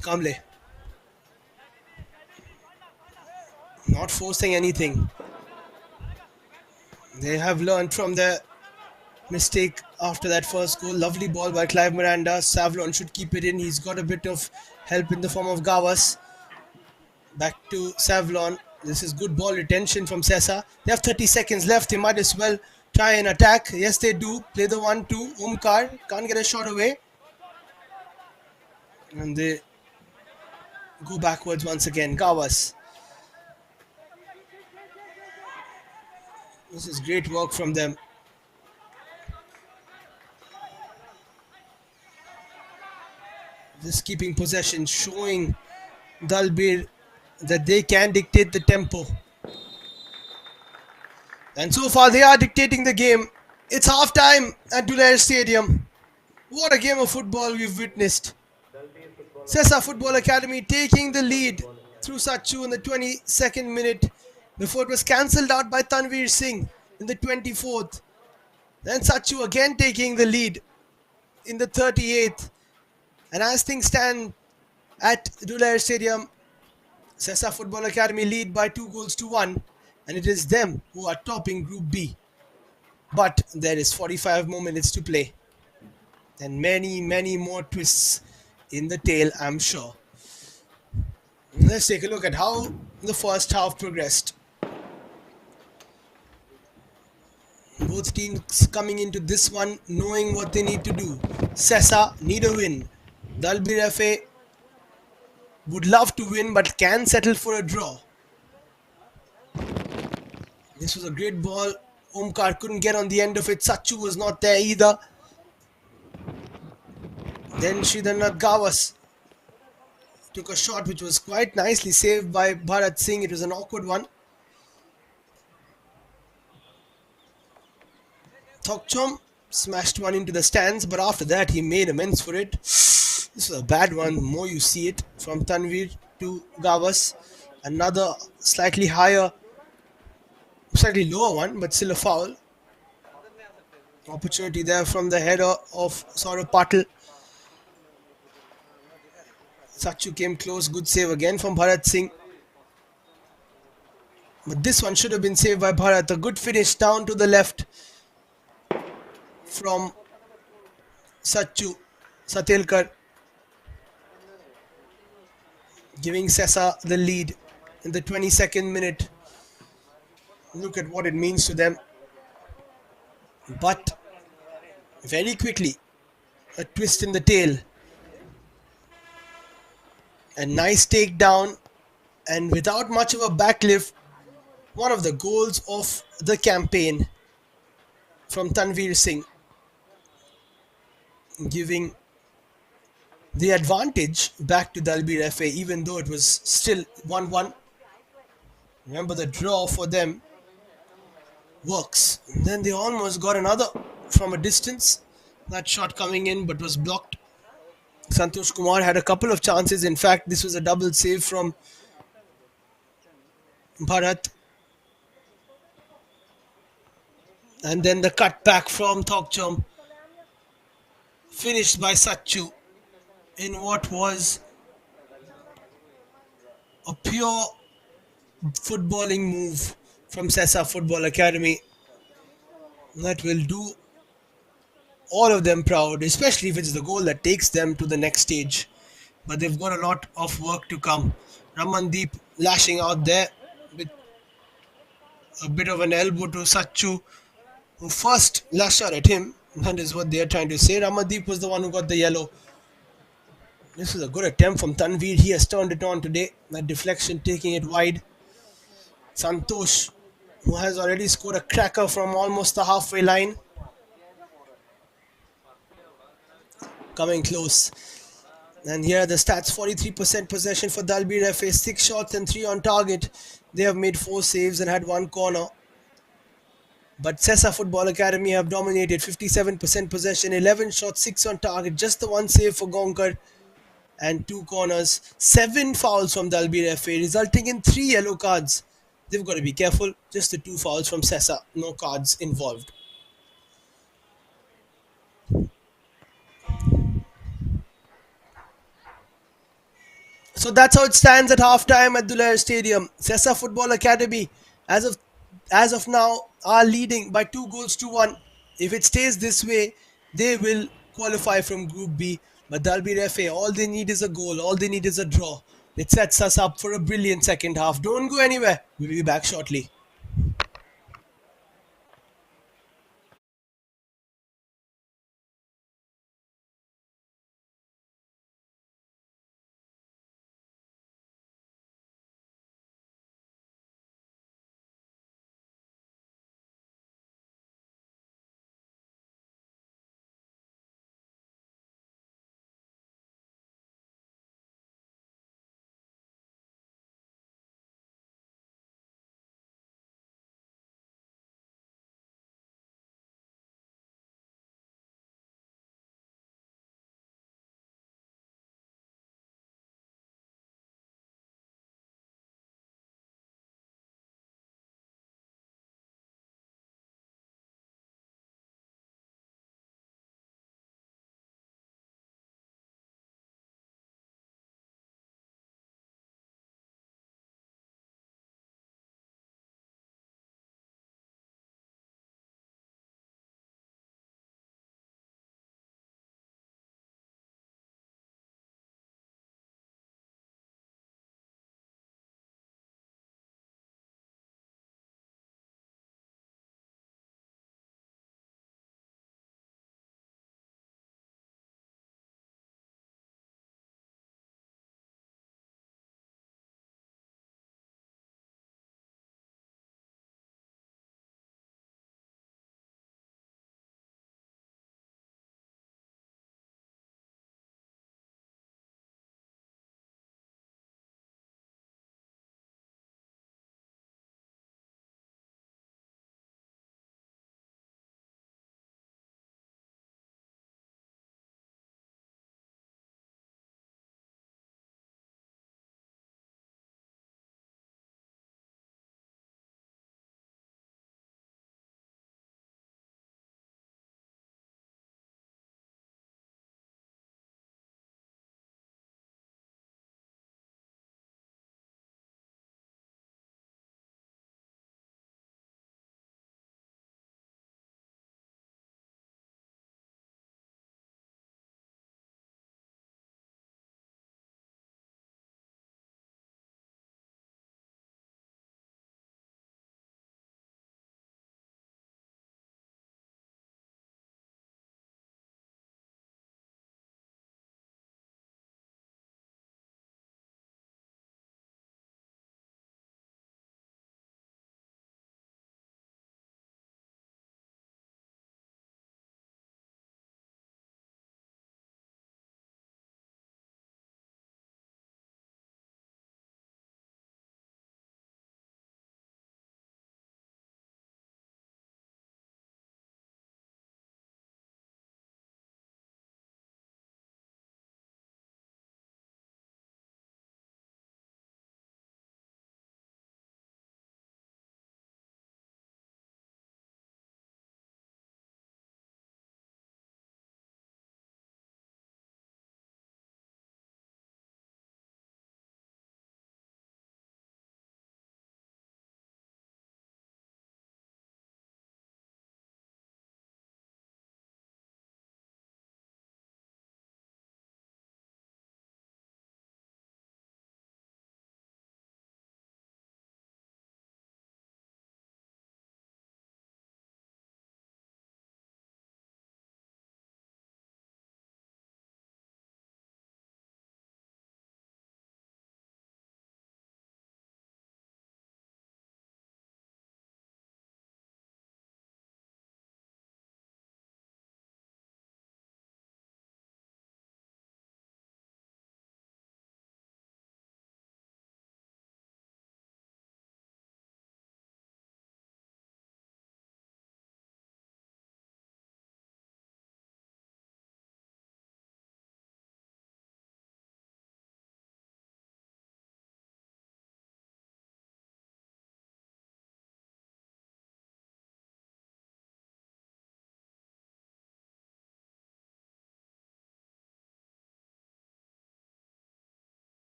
Kamle, not forcing anything. They have learned from their mistake after that first goal. Lovely ball by Clive Miranda. Savlon should keep it in. He's got a bit of help in the form of Gavas. Back to Savlon. This is good ball retention from SESA. They have 30 seconds left. They might as well try and attack. Yes, they do. Play the 1-2. Umkar can't get a shot away. And they go backwards once again. Gavas. This is great work from them. Just keeping possession, showing Dalbir that they can dictate the tempo. And so far, they are dictating the game. It's half time at Dalbir Stadium. What a game of football we've witnessed. SESA Football Academy taking the lead through Sachu in the 22nd minute before it was cancelled out by Tanveer Singh in the 24th. Then Sachu again taking the lead in the 38th. And as things stand at Dalbir Stadium, SESA Football Academy lead by 2-1, and it is them who are topping Group B. But there is 45 more minutes to play, and many more twists in the tail, I'm sure. Let's take a look at how the first half progressed. Both teams coming into this one knowing what they need to do. SESA need a win. Dalbir FA would love to win but can settle for a draw. This was a great ball. Omkar couldn't get on the end of it. Sachu was not there either. Then Sridharnath Gavas took a shot which was quite nicely saved by Bharat Singh. It was an awkward one. Thokchom smashed one into the stands, but after that he made amends for it. This was a bad one. The more you see it, from Tanveer to Gavas. Another slightly lower one, but still a foul. Opportunity there from the header of Saurabh Patil. Sachu came close. Good save again from Bharat Singh. But this one should have been saved by Bharat. A good finish down to the left from Sachu Satelkar, giving SESA the lead in the 22nd minute. Look at what it means to them. But very quickly, a twist in the tail. A nice takedown, and without much of a backlift, one of the goals of the campaign from Tanveer Singh, giving the advantage back to Dalbir FA, even though it was still 1-1. Remember, the draw for them works. And then they almost got another from a distance. That shot coming in but was blocked. Santosh Kumar had a couple of chances. In fact, this was a double save from Bharat. And then the cut back from Thokchom, finished by Sachu in what was a pure footballing move from SESA Football Academy that will do all of them proud, especially if it's the goal that takes them to the next stage. But they've got a lot of work to come. Ramandeep lashing out there with a bit of an elbow to Sachu, who first lashed out at him. That is what they are trying to say. Ramandeep was the one who got the yellow. This is a good attempt from Tanveer. He has turned it on today. That deflection taking it wide. Santosh, who has already scored a cracker from almost the halfway line, coming close. And here are the stats: 43% possession for Dalbir FA, 6 shots and 3 on target. They have made 4 saves and had 1 corner. But SESA Football Academy have dominated: 57% possession, 11 shots, 6 on target, just the 1 save for Gonkar and 2 corners. 7 fouls from Dalbir FA, resulting in 3 yellow cards. They've got to be careful. Just the 2 fouls from SESA, no cards involved. So that's how it stands at halftime at Dulair Stadium. SESA Football Academy, as of as of now, are leading by 2 goals to 1. If it stays this way, they will qualify from Group B. But Dalbir FA, all they need is a goal. All they need is a draw. It sets us up for a brilliant second half. Don't go anywhere. We'll be back shortly.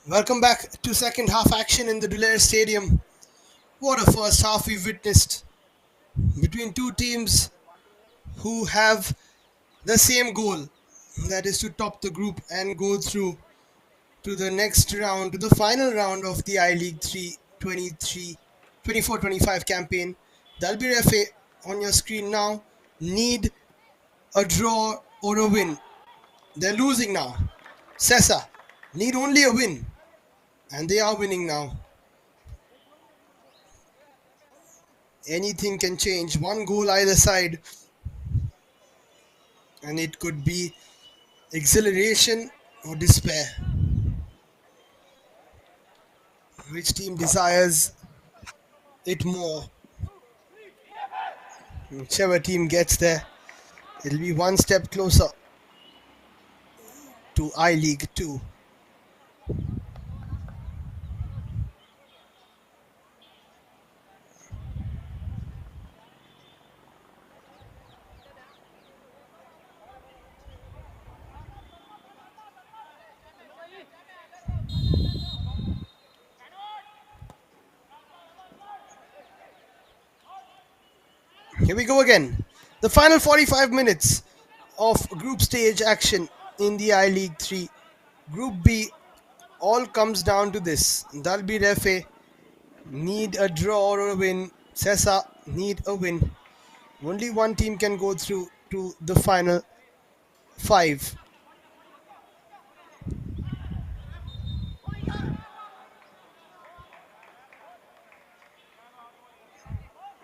Welcome back to second half action in the Dulair Stadium. What a first half we've witnessed between two teams who have the same goal, that is to top the group and go through to the next round, to the final round of the I League 3 24-25 campaign. Dalbir FA on your screen now need a draw or a win. They're losing now. SESA need only a win, and they are winning now. Anything can change. One goal either side, and it could be exhilaration or despair. Which team desires it more? Whichever team gets there, it'll be one step closer to I League 2. Here we go again. The final 45 minutes of group stage action in the I League 3. Group B all comes down to this. Dalbir FA need a draw or a win. SESA need a win. Only one team can go through to the final five.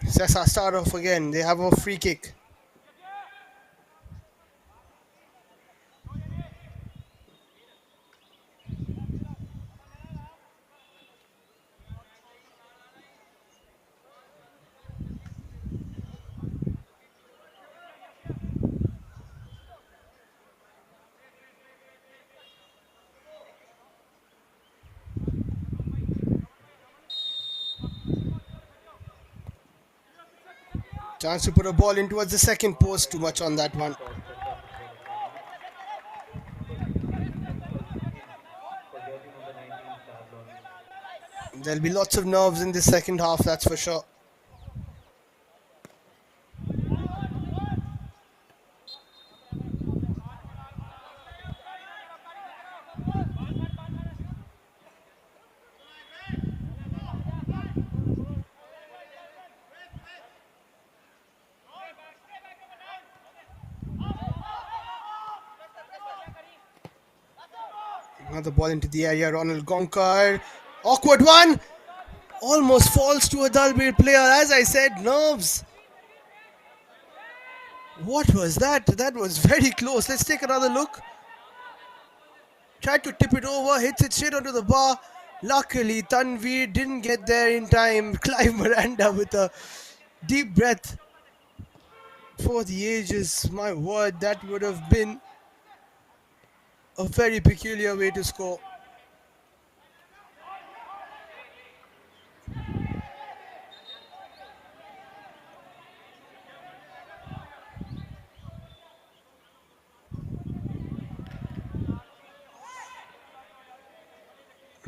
SESA start off again. They have a free kick. Chance to put a ball in towards the second post. Too much on that one. There'll be lots of nerves in the second half, that's for sure. Another ball into the area. Ronald Gonkar. Awkward one. Almost falls to a Dalbir player. As I said, nerves. What was that? That was very close. Let's take another look. Tried to tip it over. Hits it straight onto the bar. Luckily, Tanveer didn't get there in time. Clive Miranda with a deep breath. For the ages, my word, that would have been a very peculiar way to score.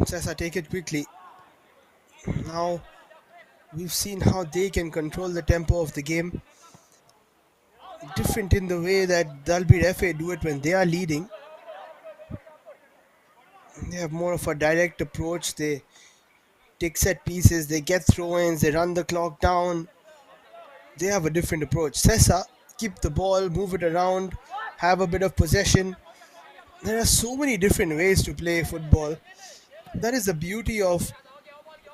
SESA take it quickly. Now we've seen how they can control the tempo of the game. Different in the way that Dalbir FA do it when they are leading. They have more of a direct approach. They take set pieces, they get throw-ins, they run the clock down. They have a different approach. SESA keep the ball, move it around, have a bit of possession. There are so many different ways to play football. That is the beauty of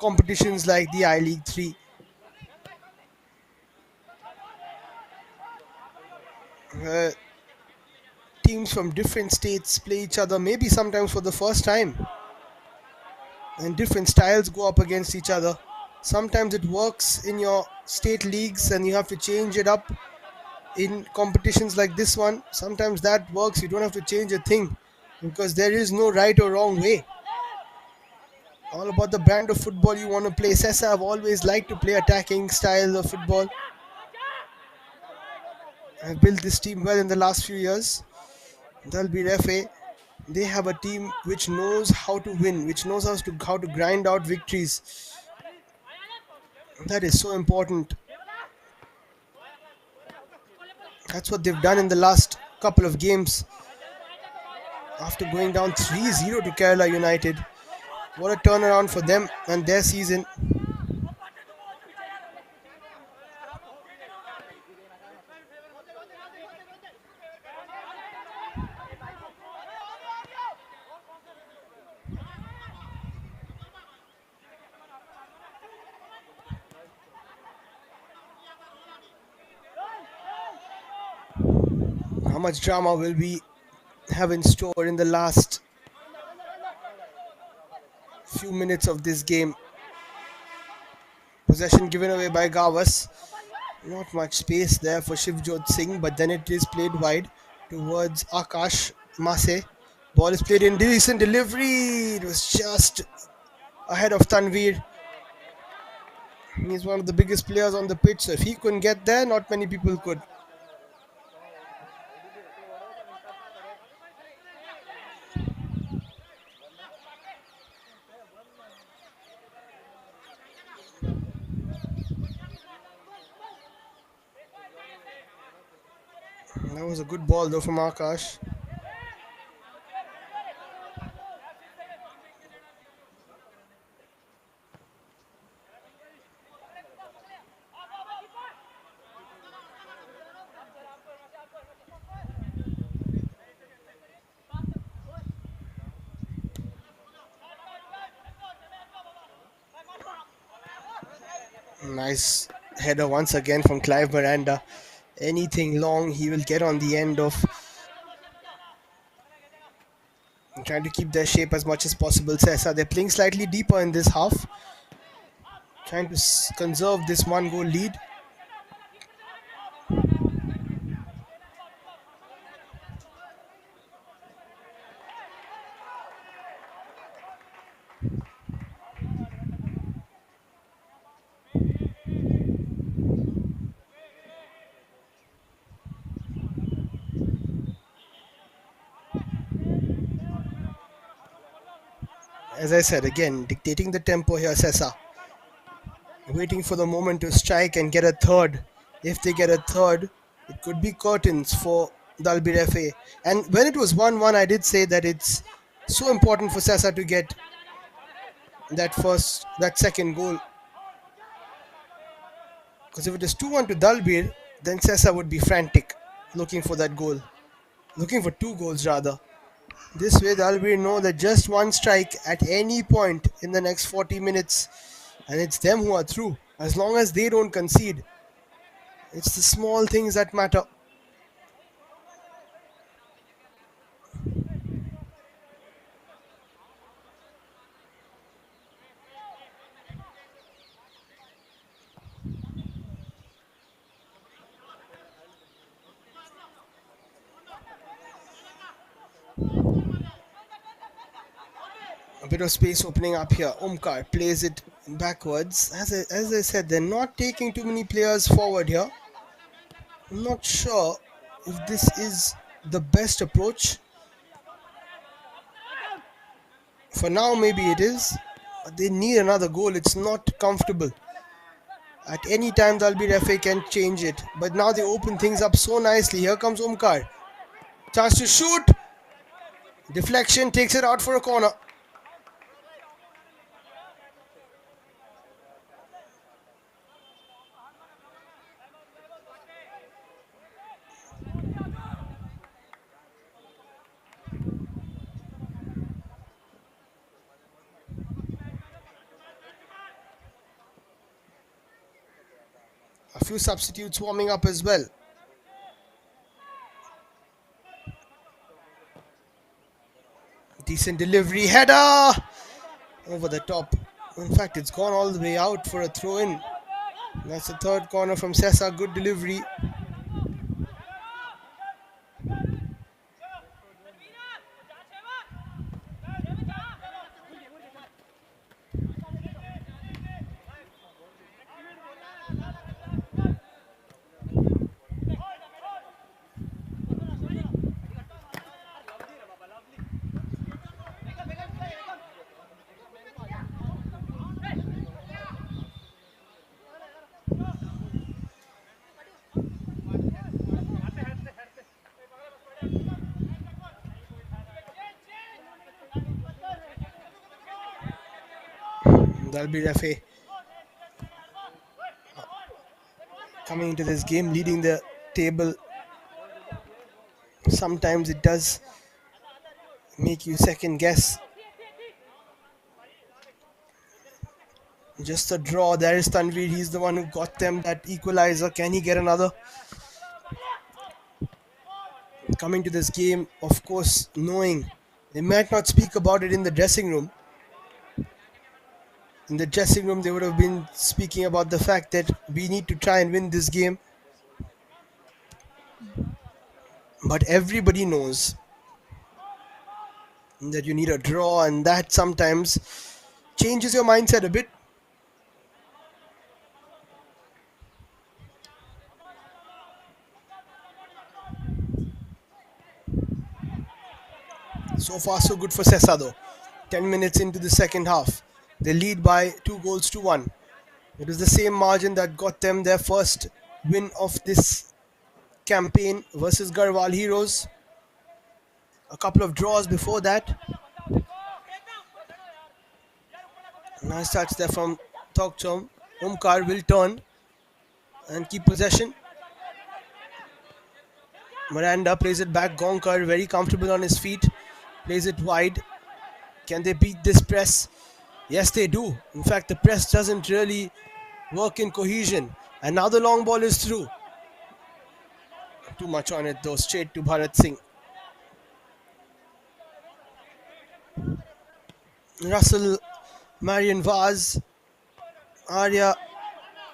competitions like the I League 3. Uh, Teams from different states play each other, maybe sometimes for the first time, and different styles go up against each other. Sometimes it works in your state leagues and you have to change it up in competitions like this one. Sometimes that works, you don't have to change a thing because there is no right or wrong way. All about the brand of football you want to play. SESA have always liked to play attacking style of football. I've built this team well in the last few years. Dalbir FA, they have a team which knows how to win, which knows how to grind out victories. That is so important. That's what they've done in the last couple of games after going down 3-0 to Kerala United. What a turnaround for them and their season. How much drama will we have in store in the last few minutes of this game? Possession given away by Gawas. Not much space there for Shivjot Singh, but then it is played wide towards Akash Mase. Ball is played in decent delivery. It was just ahead of Tanvir. He's one of the biggest players on the pitch, so if he couldn't get there, not many people could. That was a good ball though from Akash. Nice header once again from Clive Miranda. Anything long he will get on the end of, trying to keep their shape as much as possible. Sessa, they're playing slightly deeper in this half, trying to conserve this one goal lead. As I said, again, dictating the tempo here, Sessa. Waiting for the moment to strike and get a third. If they get a third, it could be curtains for Dalbir FA. And when it was 1-1, I did say that it's so important for Sessa to get that second goal. Because if it is 2-1 to Dalbir, then Sessa would be frantic, looking for that goal. Looking for two goals rather. This way, Dalbir know that just one strike at any point in the next 40 minutes, and it's them who are through. As long as they don't concede, it's the small things that matter. A bit of space opening up here. Omkar plays it backwards. As I said, they're not taking too many players forward here. I'm not sure if this is the best approach. For now, maybe it is. But they need another goal. It's not comfortable. At any time, Dalbir FA can change it. But now they open things up so nicely. Here comes Omkar. Chance to shoot. Deflection takes it out for a corner. Few substitutes warming up as well. Decent delivery, header over the top. In fact, it's gone all the way out for a throw in. That's the third corner from SESA. Good delivery. Dalbir FA coming into this game leading the table. Sometimes it does make you second guess. Just a draw. There is Tanvir. He's the one who got them that equalizer. Can he get another? Coming to this game, of course, knowing they might not speak about it in the dressing room. In the dressing room, they would have been speaking about the fact that we need to try and win this game. But everybody knows that you need a draw, and that sometimes changes your mindset a bit. So far, so good for SESA though. 10 minutes into the second half. They lead by 2 goals to 1. It was the same margin that got them their first win of this campaign versus Garhwal Heroes. A couple of draws before that. Nice touch there from Tokchom. Omkar will turn and keep possession. Miranda plays it back. Gonkar very comfortable on his feet. Plays it wide. Can they beat this press? Yes, they do. In fact, the press doesn't really work in cohesion. And now the long ball is through. Too much on it though. Straight to Bharat Singh. Russell, Marian Vaz, Arya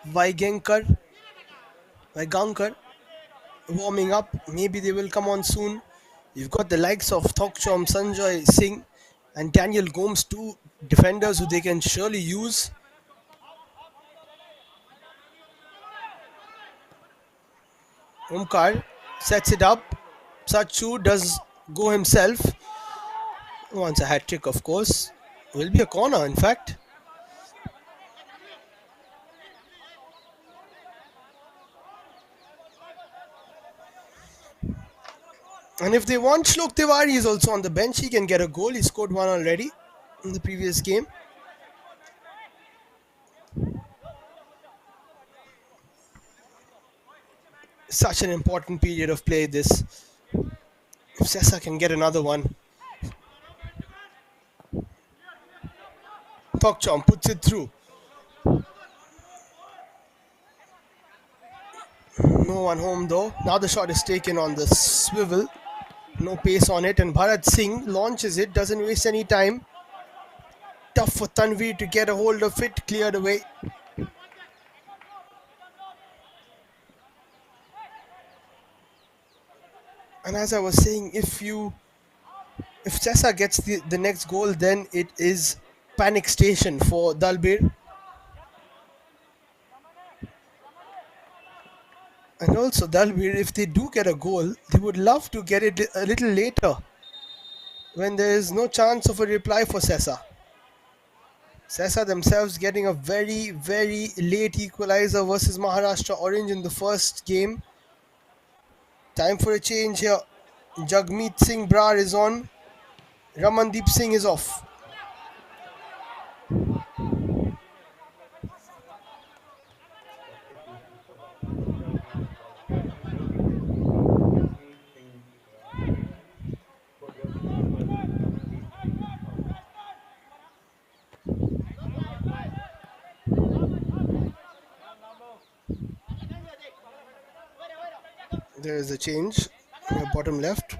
Vaigankar warming up. Maybe they will come on soon. You've got the likes of Thokchom, Sanjay Singh and Daniel Gomes, two defenders who they can surely use. Omkar sets it up. Sachu does go himself. Wants a hat trick, of course. Will be a corner, in fact. And if they want, Shlok Tiwari is also on the bench. He can get a goal. He scored one already in the previous game. Such an important period of play this. If SESA can get another one. Tokchom puts it through. No one home though. Now the shot is taken on the swivel. No pace on it, and Bharat Singh launches it, doesn't waste any time. Tough for Tanvir to get a hold of it, cleared away. And as I was saying, if SESA gets the next goal, then it is panic station for Dalbir. And also Dalbir, if they do get a goal, they would love to get it a little later when there is no chance of a reply for SESA. SESA themselves getting a very, very late equalizer versus Maharashtra Orange in the first game. Time for a change here. Jagmeet Singh Brar is on. Ramandeep Singh is off. There is a change. Bottom left.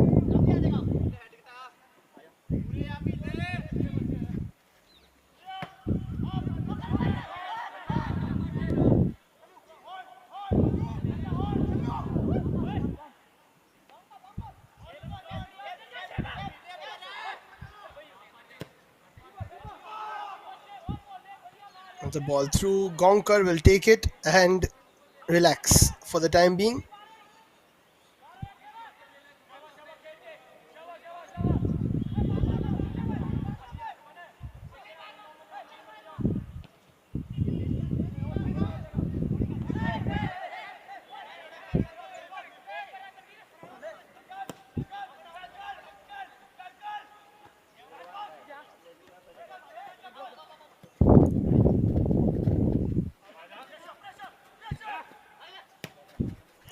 The ball through. Gonkar will take it and relax for the time being.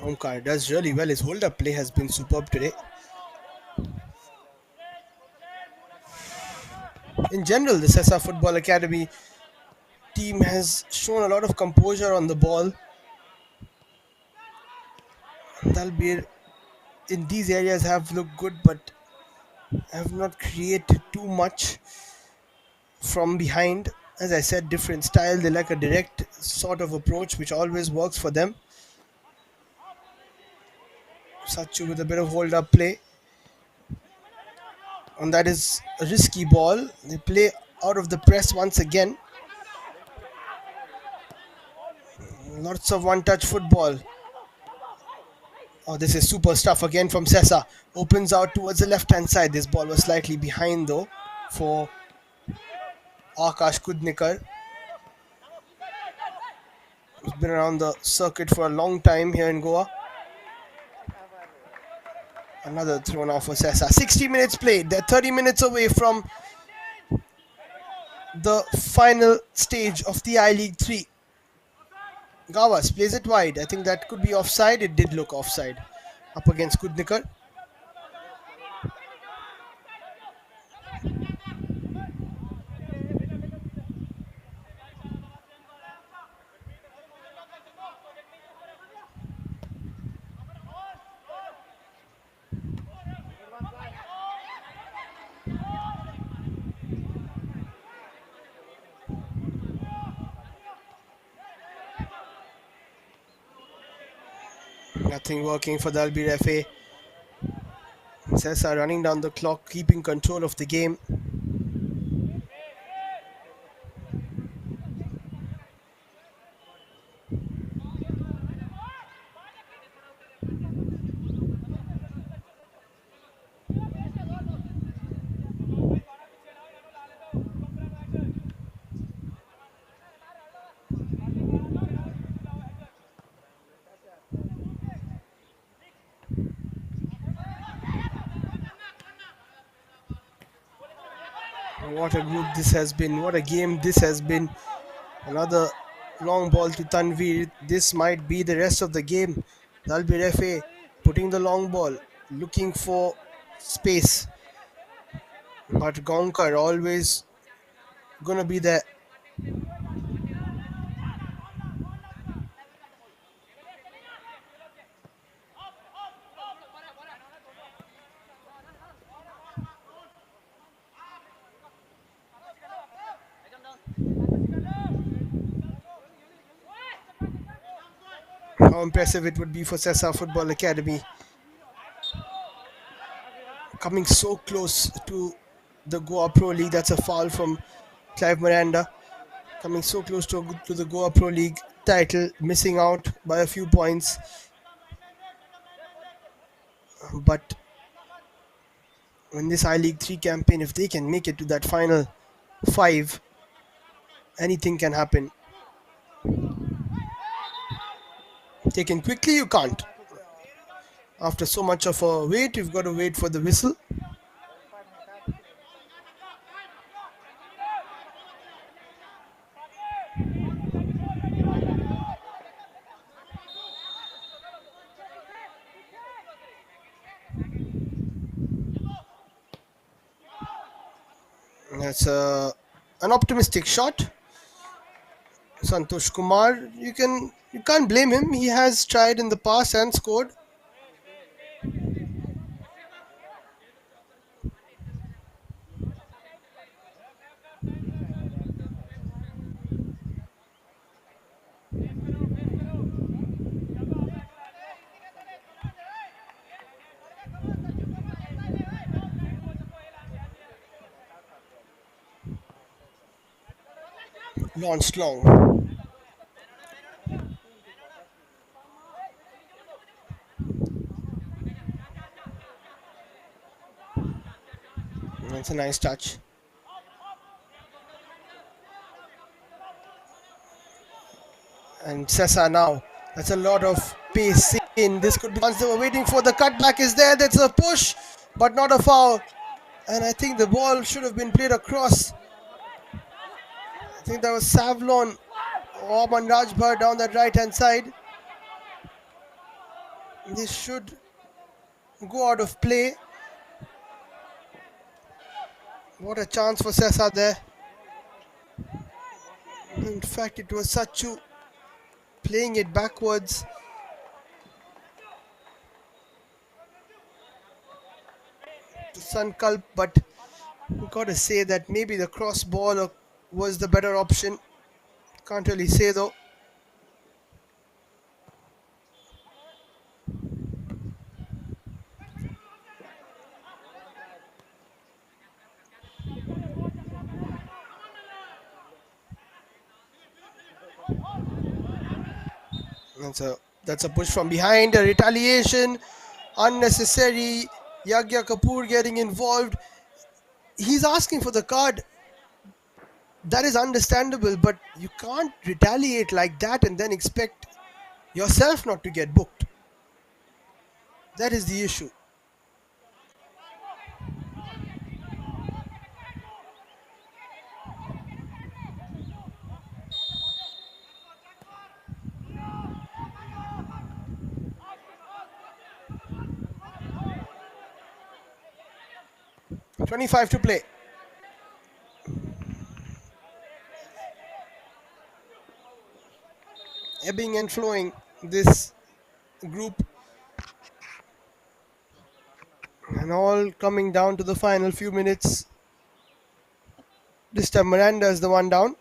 Omkar does really well. His hold-up play has been superb today. In general, the SESA Football Academy team has shown a lot of composure on the ball. Dalbir in these areas have looked good, but have not created too much from behind. As I said, different style. They like a direct sort of approach, which always works for them. Sachu with a bit of hold-up play. And that is a risky ball. They play out of the press once again. Lots of one-touch football. Oh, this is super stuff again from SESA. Opens out towards the left-hand side. This ball was slightly behind though for Akash Kudnikar. He's been around the circuit for a long time here in Goa. Another thrown off for SESA. 60 minutes played. They're 30 minutes away from the final stage of the I-League 3. Gawas plays it wide. I think that could be offside. It did look offside. Up against Kudnikar. Nothing working for Dalbir FA. SESA running down the clock, keeping control of the game. What a group this has been. What a game this has been. Another long ball to Tanvir. This might be the rest of the game. Dalbir FA putting the long ball, looking for space. But Gonkar always gonna be there. How impressive it would be for SESA Football Academy. Coming so close to the Goa Pro League. That's a foul from Clive Miranda. Coming so close to the Goa Pro League title. Missing out by a few points. But in this I-League 3 campaign, if they can make it to that final 5, anything can happen. Taken quickly, you can't. After so much of a wait, you've got to wait for the whistle. That's an optimistic shot. Santosh Kumar, you can't blame him. He has tried in the past and scored. launched long. That's a nice touch. And SESA now. That's a lot of pace in. This could be once they were waiting for the cutback is there. That's a push, but not a foul. And I think the ball should have been played across. I think that was Savlon or Manrajbhar down that right hand side. This should go out of play. What a chance for SESA there. In fact, it was Sachu playing it backwards. To Sankalp, but we gotta say that maybe the cross ball was the better option. Can't really say though. That's a push from behind, a retaliation, unnecessary. Yagya Kapoor getting involved. He's asking for the card. That is understandable, but you can't retaliate like that and then expect yourself not to get booked. That is the issue. 25 to play. Ebbing and flowing this group, and all coming down to the final few minutes. This time Miranda is the one down.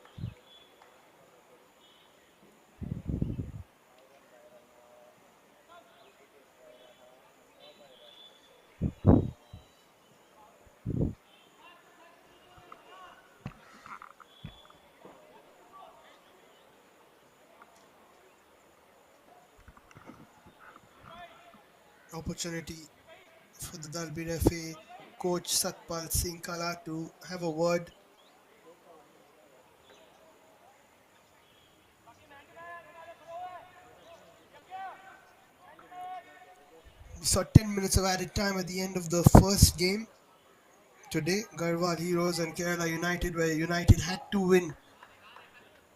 Opportunity for the Dalbir FA coach Satpal Singh Kala to have a word. We saw 10 minutes of added time at the end of the first game today. Garhwal Heroes and Kerala United, where United had to win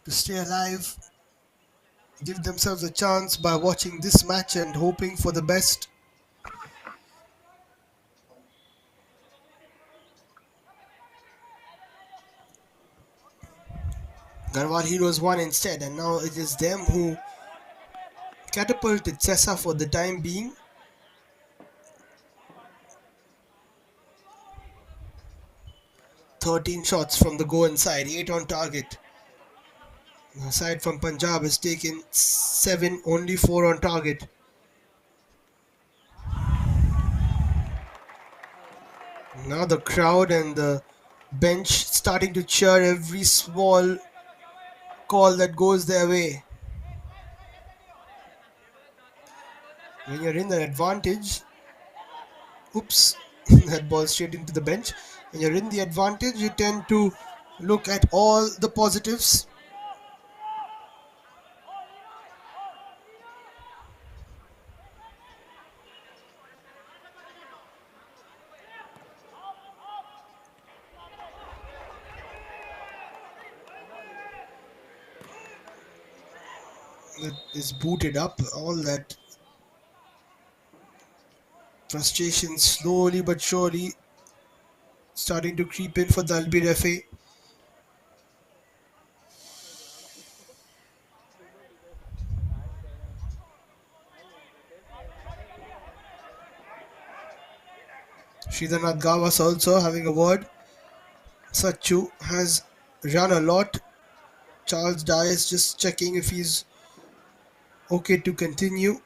to stay alive, give themselves a chance by watching this match and hoping for the best. Garhwal Heroes won instead, and now it is them who catapulted SESA for the time being. "13 shots from the goal inside, 8 on target. The side from Punjab has taken 7, only 4 on target. Now the crowd and the bench starting to cheer every small call that goes their way. When you're in the advantage, oops, that ball straight into the bench. When you're in the advantage, you tend to look at all the positives. It is booted up, all that frustration slowly but surely starting to creep in for the Dalbir FA. Sridharnath Gawas also having a word. Sachu has run a lot. Charles Dye is just checking if he's okay to continue.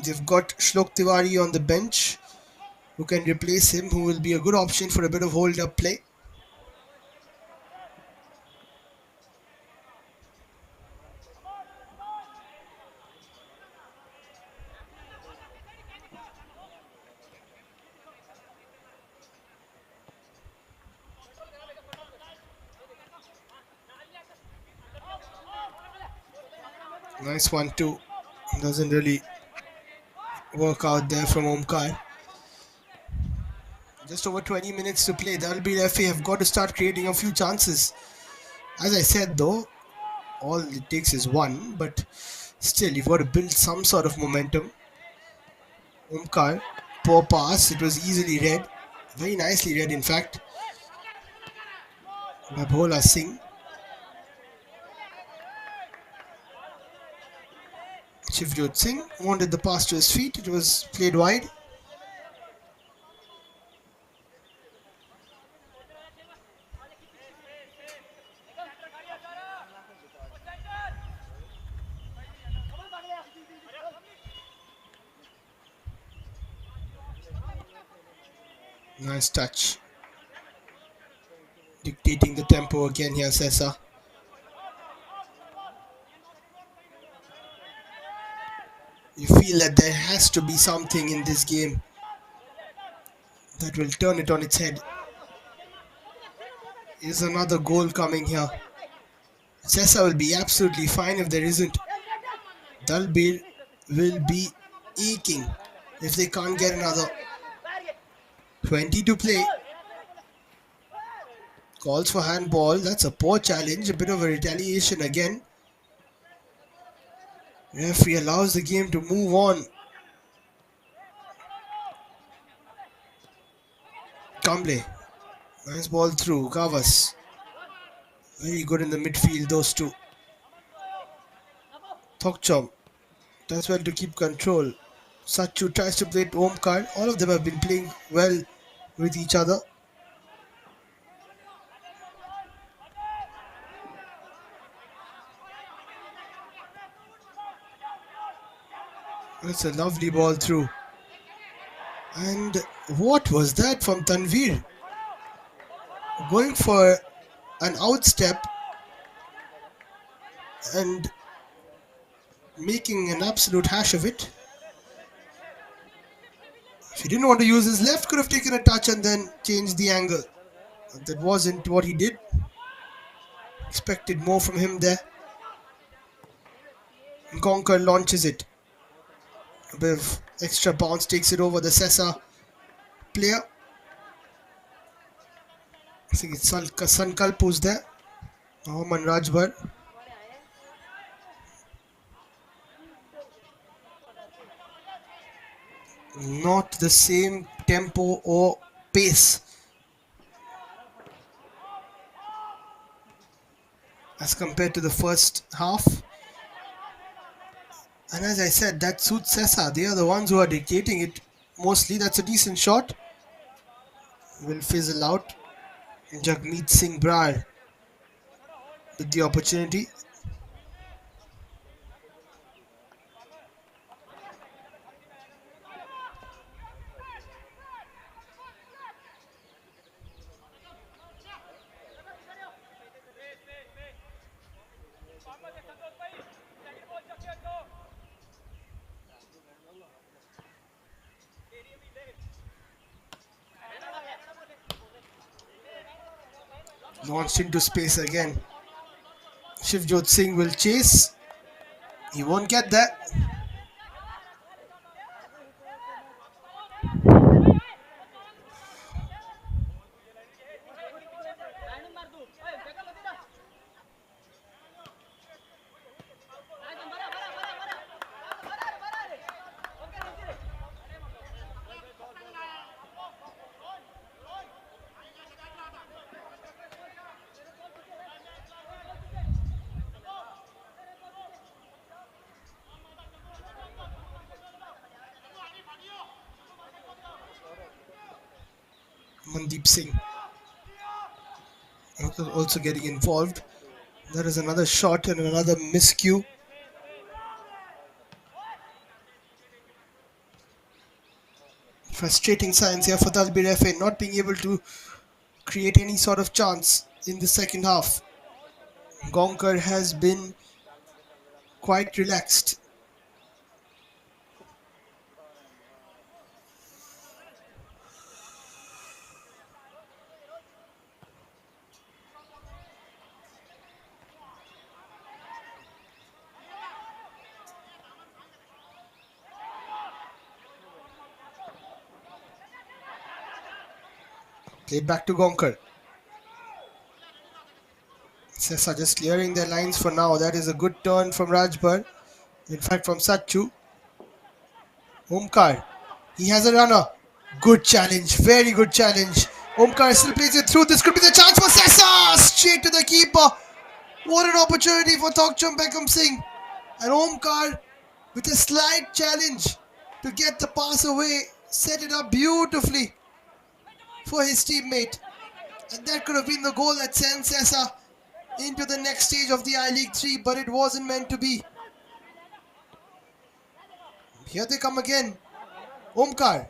They've got Shlok Tiwari on the bench who can replace him, who will be a good option for a bit of hold-up play. Nice one too. Doesn't really work out there from Omkar. Just over 20 minutes to play. Dalbir FA have got to start creating a few chances. As I said though, all it takes is one, but still you've got to build some sort of momentum. Omkar, poor pass. It was easily read. Very nicely read, in fact. Babhola Singh. Shivjot Singh wanted the pass to his feet. It was played wide. Nice touch. Dictating the tempo again here, SESA. You feel that there has to be something in this game that will turn it on its head. Is another goal coming here? SESA will be absolutely fine if there isn't. Dalbir will be aching if they can't get another. 20 to play. Calls for handball. That's a poor challenge. A bit of a retaliation again. Referee allows the game to move on. Kamble. Nice ball through. Gavas. Very good in the midfield, those two. Thokchom does well to keep control. Sachu tries to play it Omkar. All of them have been playing well with each other. That's a lovely ball through. And what was that from Tanvir? Going for an outstep and making an absolute hash of it. If he didn't want to use his left, could have taken a touch and then changed the angle. That wasn't what he did. Expected more from him there. Conquer launches it. A bit of extra bounce takes it over the SESA player. I think it's Sankalp who's there. Mohammed Rajbar. Not the same tempo or pace as compared to the first half. And as I said, that suits SESA. They are the ones who are dictating it mostly. That's a decent shot. Will fizzle out. Jagmeet Singh Brar with the opportunity. Launched into space again. Shivjot Singh will chase. He won't get that. Mandeep Singh also getting involved. There is another shot and another miscue. Frustrating signs here for Dalbir FA not being able to create any sort of chance in the second half. Gonkar has been quite relaxed. Played back to Gonker. SESA just clearing their lines for now. That is a good turn from Rajbar. In fact, from Satchu. Omkar. He has a runner. Good challenge. Very good challenge. Omkar still plays it through. This could be the chance for SESA. Straight to the keeper. What an opportunity for Thokcham Beckham Singh. And Omkar with a slight challenge to get the pass away. Set it up beautifully for his teammate. And that could have been the goal that sent SESA into the next stage of the I-League 3, but it wasn't meant to be. Here they come again. Omkar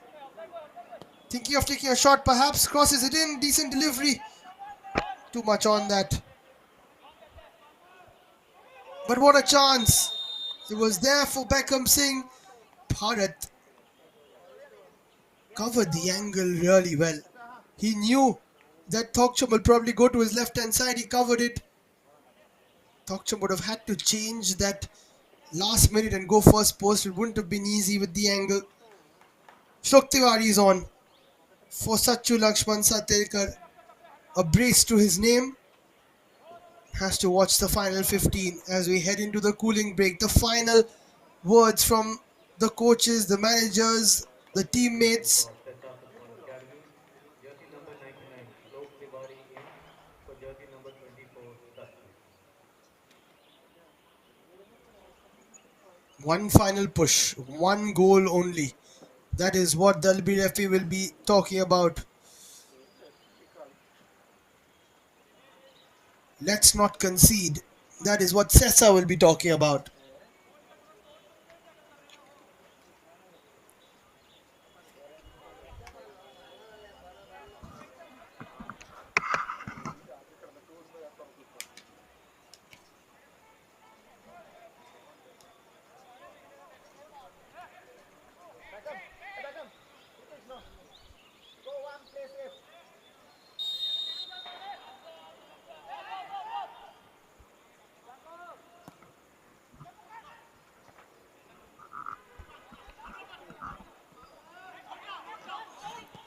thinking of taking a shot, perhaps crosses it in. Decent delivery. Too much on that. But what a chance. It was there for Beckham Singh. Bharat covered the angle really well. He knew that Thokcham will probably go to his left-hand side. He covered it. Thokcham would have had to change that last minute and go first post. It wouldn't have been easy with the angle. Shlok Tiwari is on for Satchu Lakshman Satelkar. A brace to his name. Has to watch the final 15 as we head into the cooling break. The final words from the coaches, the managers, the teammates. For SESA football academy, jersey number 99, Shlok Tiwari in for jersey number 24, Satchu. One final push, one goal only. That is what Dalbir FA will be talking about. Let's not concede. That is what SESA will be talking about.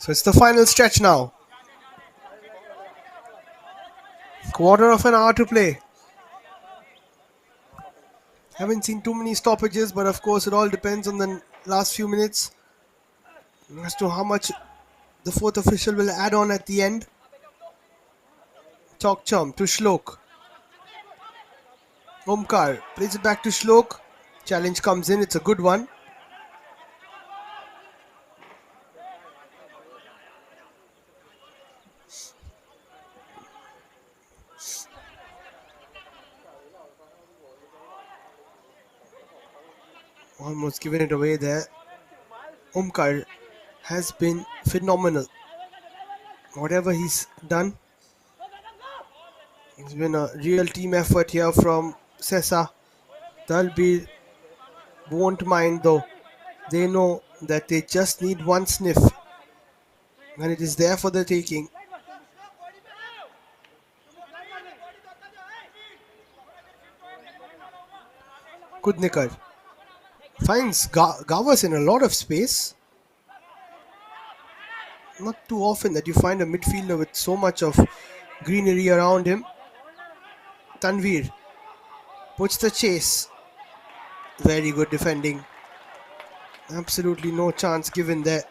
So it's the final stretch now. Quarter of an hour to play. Haven't seen too many stoppages, but of course it all depends on the last few minutes as to how much the fourth official will add on at the end. Thokcham to Shlok. Omkar plays it back to Shlok. Challenge comes in. It's a good one. Almost given it away there. Omkar has been phenomenal. Whatever he's done, it's been a real team effort here from SESA. Dalbir won't mind though. They know that they just need one sniff and it is there for the taking. Kudnikar finds Gavas in a lot of space. Not too often that you find a midfielder with so much of greenery around him. Tanvir puts the chase. Very good defending. Absolutely no chance given there.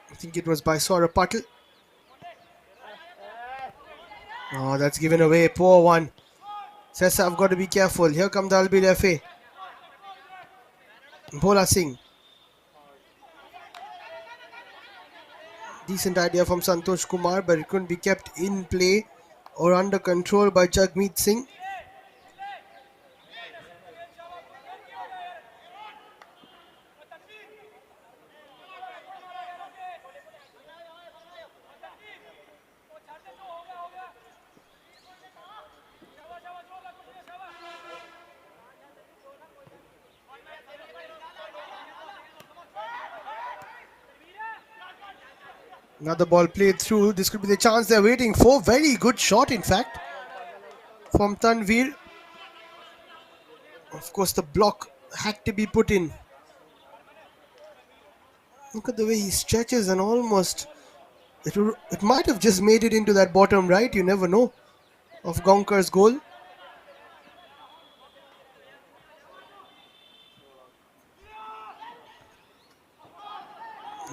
I think it was by Saurabh Patil. Oh, that's given away. Poor one. SESA have got to be careful. Here come the Dalbir FA. Bhola Singh. Decent idea from Santosh Kumar, but it couldn't be kept in play or under control by Jagmeet Singh. Another ball played through. This could be the chance they're waiting for. Very good shot, in fact, from Tanvir. Of course, the block had to be put in. Look at the way he stretches and almost it might have just made it into that bottom right. You never know of Gonkar's goal.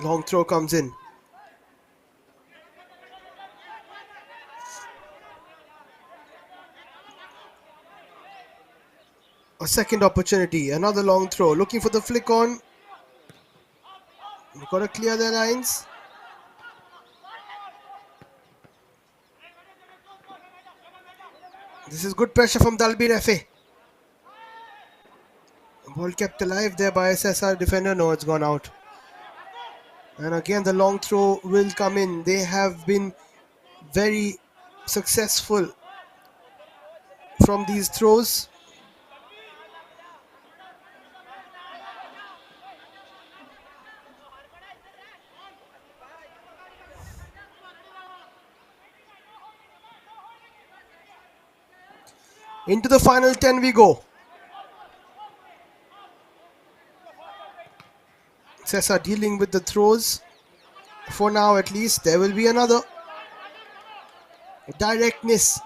Long throw comes in. A second opportunity. Another long throw. Looking for the flick on. You've got to clear their lines. This is good pressure from Dalbir FA. Ball kept alive there by SSR defender. No, it's gone out. And again, the long throw will come in. They have been very successful from these throws. Into the final 10 we go. SESA dealing with the throws. For now at least. There will be another. Directness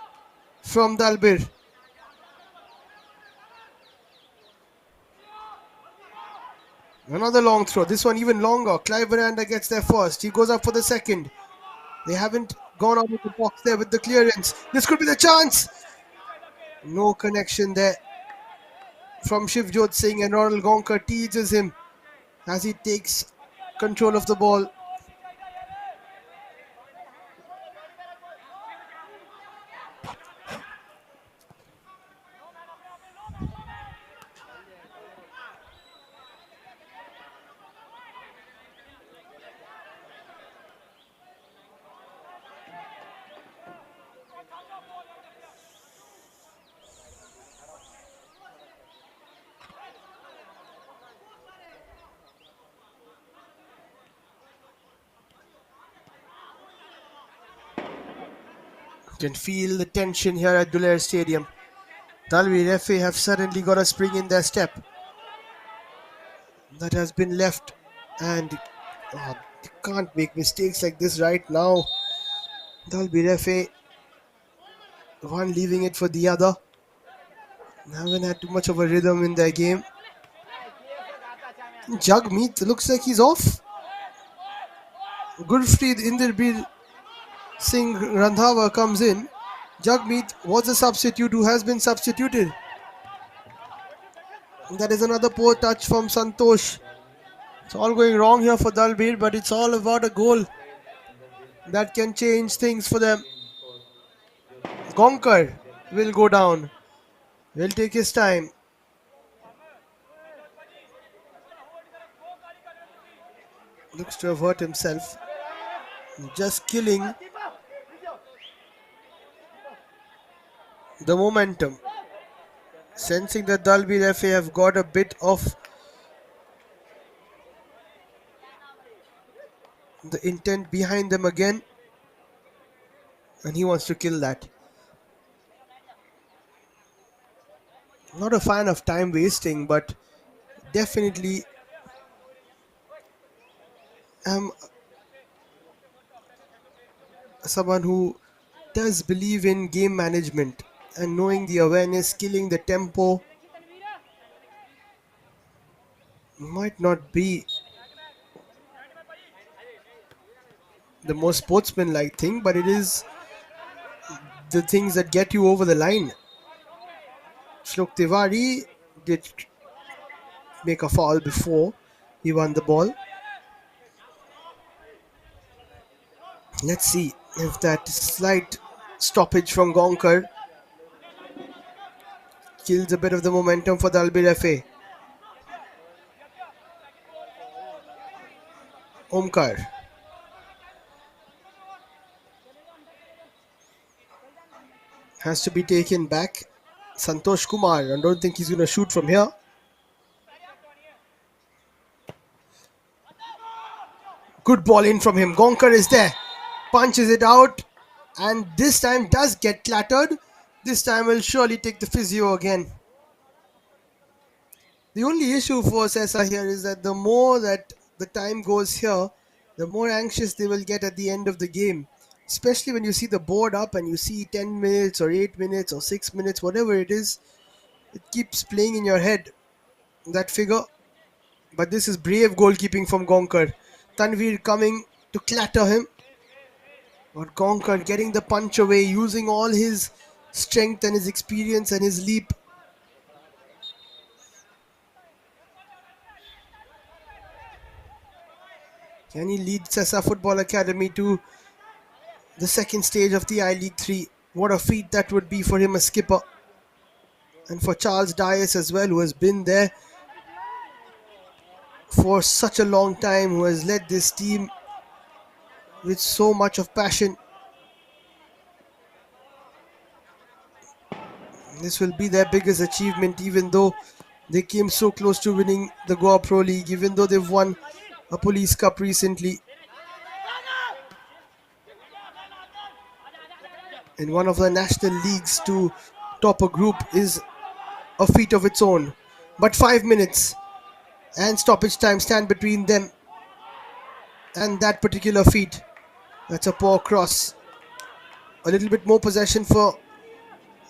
from Dalbir. Another long throw. This one even longer. Clive Veranda gets there first. He goes up for the second. They haven't gone out of the box there with the clearance. This could be the chance. No connection there from Shivjot Singh, and Ronald Gonkar teases him as he takes control of the ball. You can feel the tension here at Dulair Stadium. Dalbir FA have suddenly got a spring in their step that has been left, and they can't make mistakes like this right now. Dalbir FA, one leaving it for the other. Haven't had too much of a rhythm in their game. Jagmeet looks like he's off. Gurpreet Inderbir Singh Randhawa comes in. Jagmeet was a substitute who has been substituted. That is another poor touch from Santosh. It's all going wrong here for Dalbir, but it's all about a goal played and then this that can change things for them. in for jersey number 9 Gonkar Jagmeet. will go down. Will take his time. Looks to have hurt himself. Just killing the momentum. Sensing that Dalbir FA have got a bit of the intent behind them again, and he wants to kill that. Not a fan of time wasting, but definitely am someone who does believe in game management and knowing the awareness, killing the tempo. Might not be the most sportsmanlike thing, but it is the things that get you over the line. Shlok Tiwari did make a foul before he won the ball. Let's see if that slight stoppage from Gonkar kills a bit of the momentum for Dalbir FA. Omkar has to be taken back. Santosh Kumar, I don't think he's going to shoot from here. Good ball in from him. Gonkar is there. Punches it out. And this time does get clattered. This time will surely take the physio again. The only issue for SESA here is that the more that the time goes here, the more anxious they will get at the end of the game. Especially when you see the board up and you see 10 minutes or 8 minutes or 6 minutes, whatever it is, it keeps playing in your head, that figure. But this is brave goalkeeping from Gonkar. Tanvir coming to clatter him. But Gonkar getting the punch away, using all his strength and his experience and his leap. Can he lead SESA Football Academy to the second stage of the I League 3? What a feat that would be for him as skipper. And for Charles Dias as well, who has been there for such a long time, who has led this team with so much of passion. This will be their biggest achievement, even though they came so close to winning the Goa Pro League, even though they've won a Police Cup recently. In one of the national leagues to top a group is a feat of its own. But 5 minutes and stoppage time stand between them and that particular feat. That's a poor cross. A little bit more possession for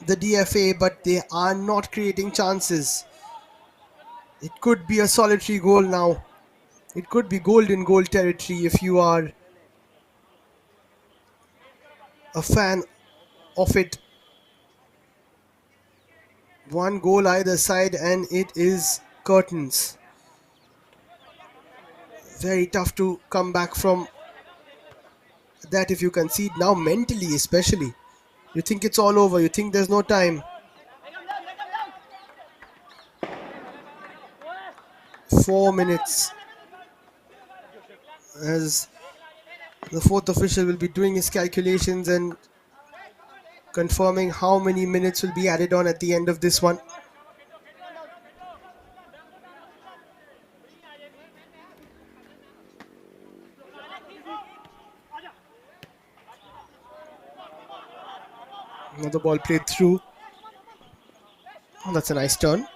the DFA, but they are not creating chances. It could be a solitary goal now. It could be golden goal territory if you are a fan of it. One goal either side and it is curtains. Very tough to come back from that if you concede now, mentally especially. You think it's all over, you think there's no time. 4 minutes as the fourth official will be doing his calculations and confirming how many minutes will be added on at the end of this one. Another ball played through. Oh, that's a nice turn.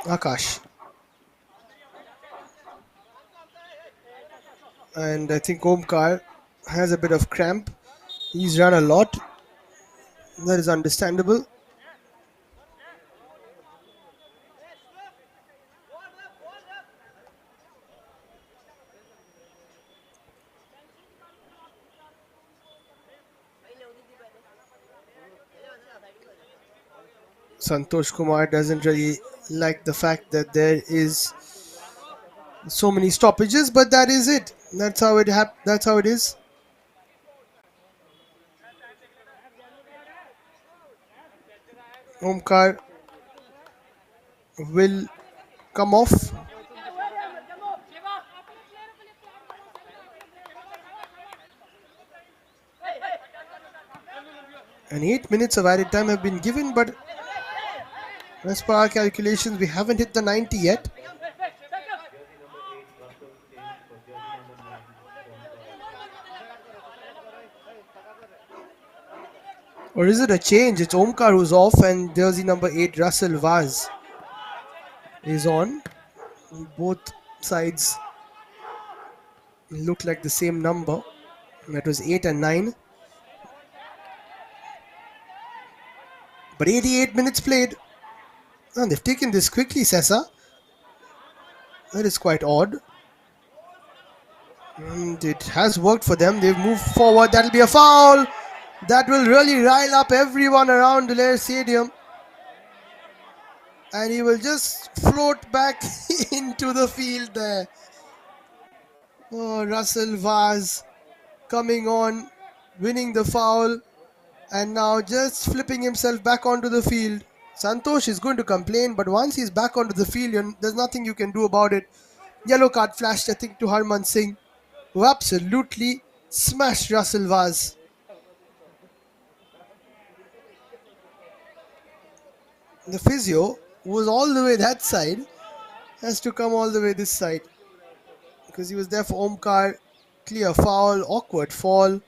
Akash. And I think Omkar has a bit of cramp. He's run a lot. That is understandable. Santosh Kumar doesn't really like the fact that there is so many stoppages, but that is it. That's how it is. Omkar will come off. And 8 minutes of added time have been given, but as per our calculations, we haven't hit the 90 yet. Jersey number 8 Russell in for jersey number 9 Omkar. Or is it a change? It's Omkar who's off and jersey number 8 Russell Vaz is on. Both sides look like the same number. That was 8 and 9. But 88 minutes played. And they've taken this quickly, SESA. That is quite odd. And it has worked for them. They've moved forward. That'll be a foul. That will really rile up everyone around Dalbir Stadium. And he will just float back into the field there. Oh, Russell Vaz coming on, winning the foul, and now just flipping himself back onto the field. Santosh is going to complain, but once he's back onto the field, there's nothing you can do about it. Yellow card flashed, I think, to Harman Singh, who absolutely smashed Russell Vaz. The physio, who was all the way that side, has to come all the way this side because he was there for Omkar. Clear foul, awkward fall.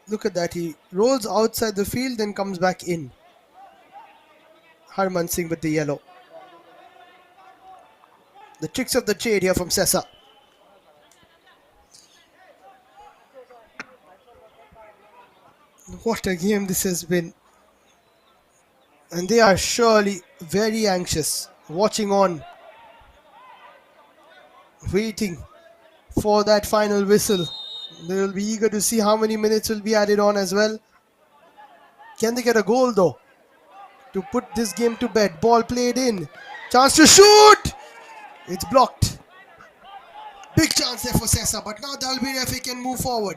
Look at that. He rolls outside the field, then comes back in. Harman Singh with the yellow. The tricks of the trade here from SESA. What a game this has been. And they are surely very anxious, watching on, waiting for that final whistle. They will be eager to see how many minutes will be added on as well. Can they get a goal though to put this game to bed? Ball played in. Chance to shoot! It's blocked. Big chance there for Sesa, but now Dalbir if he can move forward.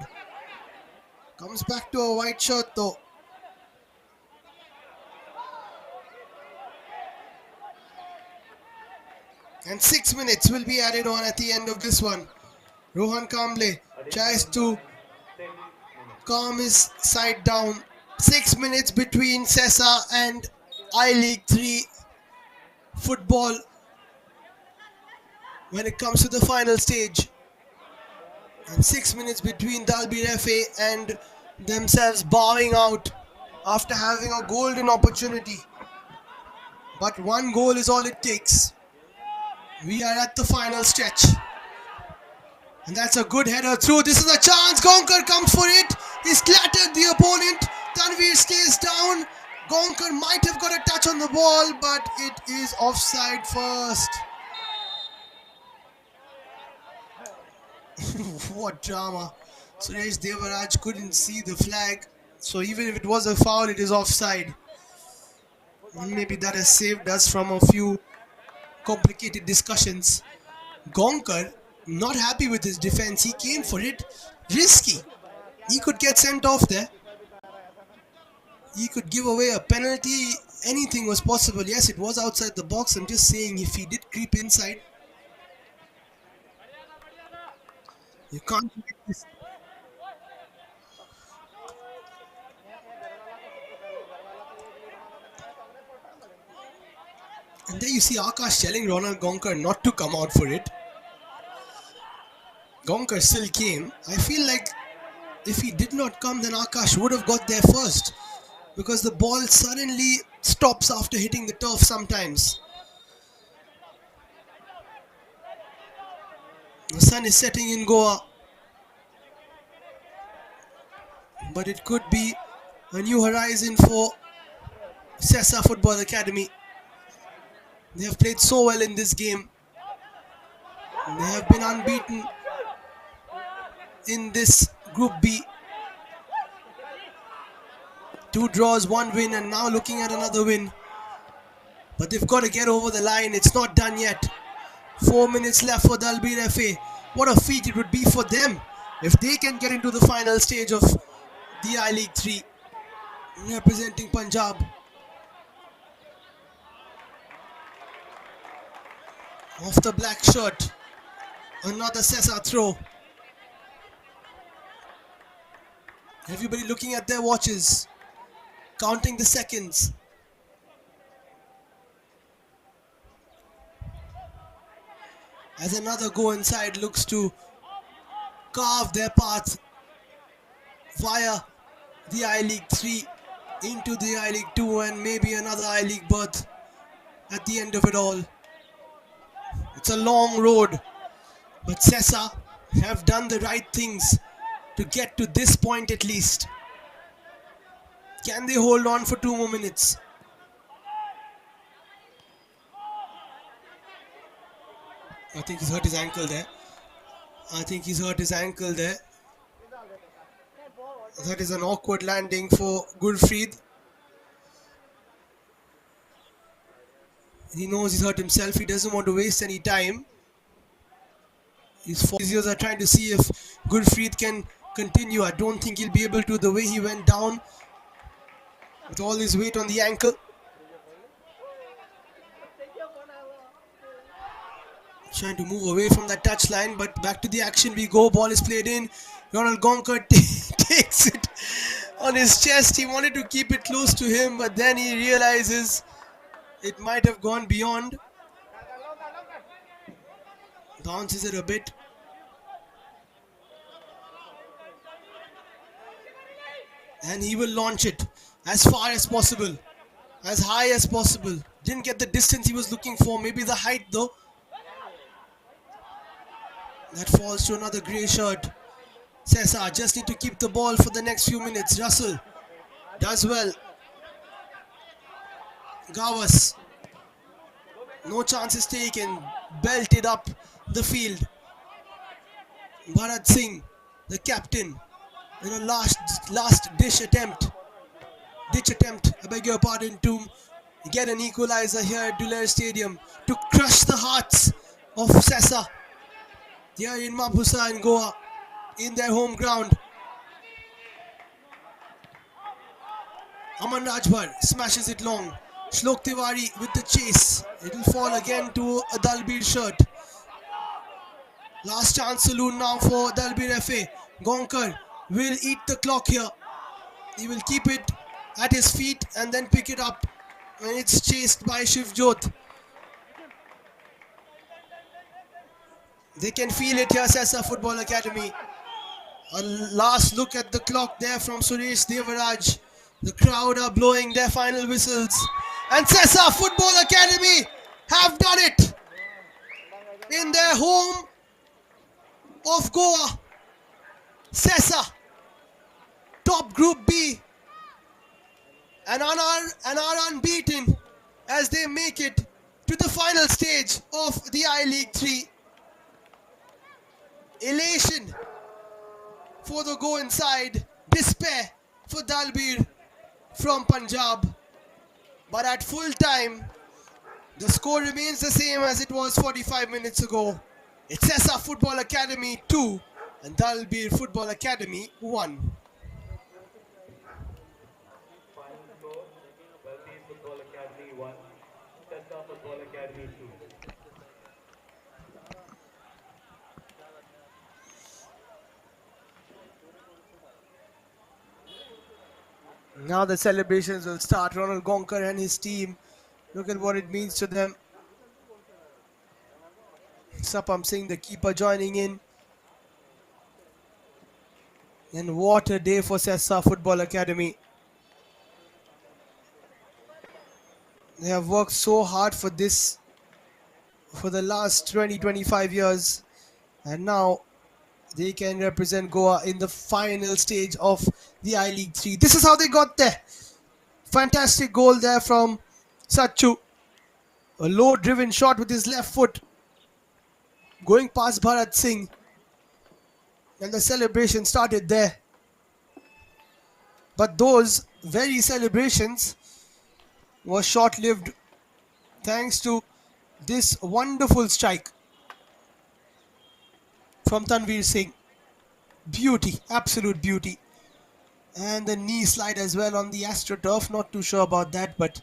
Comes back to a white shirt though. And 6 minutes will be added on at the end of this one. Rohan Kamble tries Additional to time 10 minutes. calm his side down. 6 minutes between SESA and I League 3 football when it comes to the final stage. And 6 minutes between Dalbir FA and themselves bowing out after having a golden opportunity. But one goal is all it takes. We are at the final stretch. And that's a good header through. This is a chance. Gonkar comes for it. He's clattered the opponent. Tanvir stays down. Gonkar might have got a touch on the ball, but it is offside first. What drama. Suresh Devaraj couldn't see the flag. So even if it was a foul, it is offside. And maybe that has saved us from a few complicated discussions. Gonkar, not happy with his defense. He came for it. Risky. He could get sent off there. He could give away a penalty. Anything was possible. Yes, it was outside the box. I'm just saying if he did creep inside, you can't make this. And there you see Akash telling Ronald Gonkar not to come out for it. Gonkar still came. I feel like if he did not come, then Akash would have got there first. Because the ball suddenly stops after hitting the turf sometimes. The sun is setting in Goa. But it could be a new horizon for SESA Football Academy. They have played so well in this game. They have been unbeaten in this Group B. 2 draws, 1 win, and now looking at another win. But they've got to get over the line. It's not done yet. 4 minutes left for Dalbir FA. What a feat it would be for them if they can get into the final stage of the I League 3 representing Punjab. Off the black shirt. Another SESA throw. Everybody looking at their watches, counting the seconds. As another go inside looks to carve their path via the I League 3 into the I League 2 and maybe another I League berth at the end of it all. It's a long road, but SESA have done the right things to get to this point at least. Can they hold on for 2 more minutes? I think he's hurt his ankle there. That is an awkward landing for Gurpreet. He knows he's hurt himself. He doesn't want to waste any time. His physios are trying to see if Gurpreet can continue. I don't think he'll be able to, the way he went down with all his weight on the ankle. Trying to move away from that touchline, but back to the action we go. Ball is played in. Ronald Gonkar takes it on his chest. He wanted to keep it close to him, but then he realizes It might have gone beyond. Bounces it a bit. And he will launch it as far as possible. As high as possible. Didn't get the distance he was looking for. Maybe the height though. That falls to another grey shirt. SESA just need to keep the ball for the next few minutes. Russell does well. Gawas, no chances taken. Belted up the field. Bharat Singh, the captain, in a last ditch attempt, I beg your pardon, to get an equalizer here at Dulair Stadium to crush the hearts of SESA here in Mapusa in Goa, in their home ground. Aman Rajbhar smashes it long. Shlok Tiwari with the chase. It will fall again to a Dalbir shirt. Last chance saloon now for Dalbir FA. Gonkar will eat the clock here. He will keep it at his feet and then pick it up. And it's chased by Shivjot. They can feel it here, SESA Football Academy. A last look at the clock there from Suresh Devaraj. The crowd are blowing their final whistles. And SESA Football Academy have done it in their home of Goa. SESA, top Group B, and are unbeaten as they make it to the final stage of the I-League 3. Elation for the go inside, despair for Dalbir from Punjab. But at full time, the score remains the same as it was 45 minutes ago. It's SESA Football Academy 2 and Dalbir Football Academy 1. Final score, Dalbir Football Academy 1, SESA Football Academy 2. Now the celebrations will start. Ronald Gonkar and his team. Look at what it means to them. Sapam Singh, the keeper, joining in. And what a day for SESA Football Academy. They have worked so hard for this for the last 20-25 years. And now they can represent Goa in the final stage of the I-League 3. This is how they got there. Fantastic goal there from Sachu. A low driven shot with his left foot. Going past Bharat Singh. And the celebration started there. But those very celebrations were short-lived thanks to this wonderful strike from Tanveer Singh. Beauty, absolute beauty. And the knee slide as well on the AstroTurf. Not too sure about that, but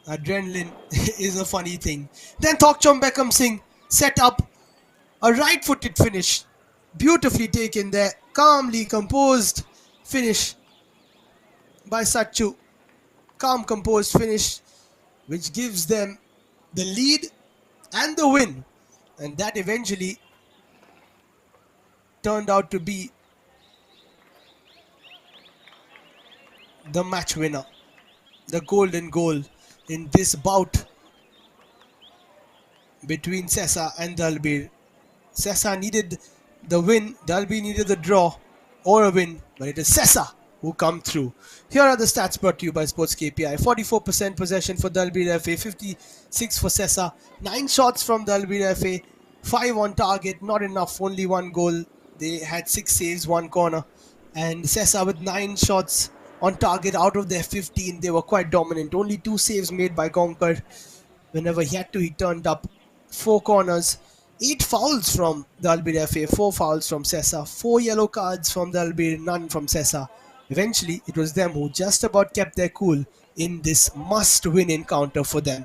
adrenaline is a funny thing. Then Thokcham Beckham Singh set up a right-footed finish. Beautifully taken there. Calmly composed finish by Sachu. Calm, composed finish, which gives them the lead and the win. And that eventually turned out to be the match winner. The golden goal in this bout between SESA and Dalbir. SESA needed the win, Dalbir needed the draw or a win, but it is SESA who come through. Here are the stats brought to you by Sports KPI. 44% possession for Dalbir FA, 56 for SESA, 9 shots from Dalbir FA, 5 on target, not enough, only 1 goal. They had 6 saves, 1 corner. And SESA with 9 shots on target out of their 15, they were quite dominant. Only 2 saves made by Gonkar. Whenever he had to, he turned up. 4 corners, 8 fouls from Dalbir FA, 4 fouls from SESA, 4 yellow cards from Dalbir, none from SESA. Eventually, it was them who just about kept their cool in this must-win encounter for them.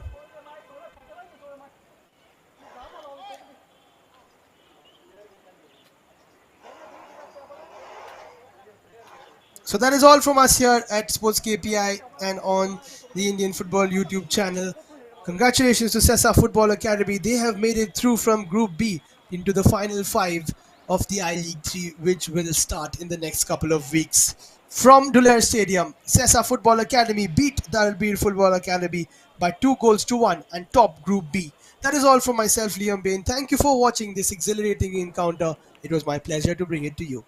So that is all from us here at Sports KPI and on the Indian Football YouTube channel. Congratulations to SESA Football Academy. They have made it through from Group B into the final five of the I League 3, which will start in the next couple of weeks. From Dulair Stadium, SESA Football Academy beat Dalbir Football Academy by 2 goals to 1 and top Group B. That is all from myself, Liam Bain. Thank you for watching this exhilarating encounter. It was my pleasure to bring it to you.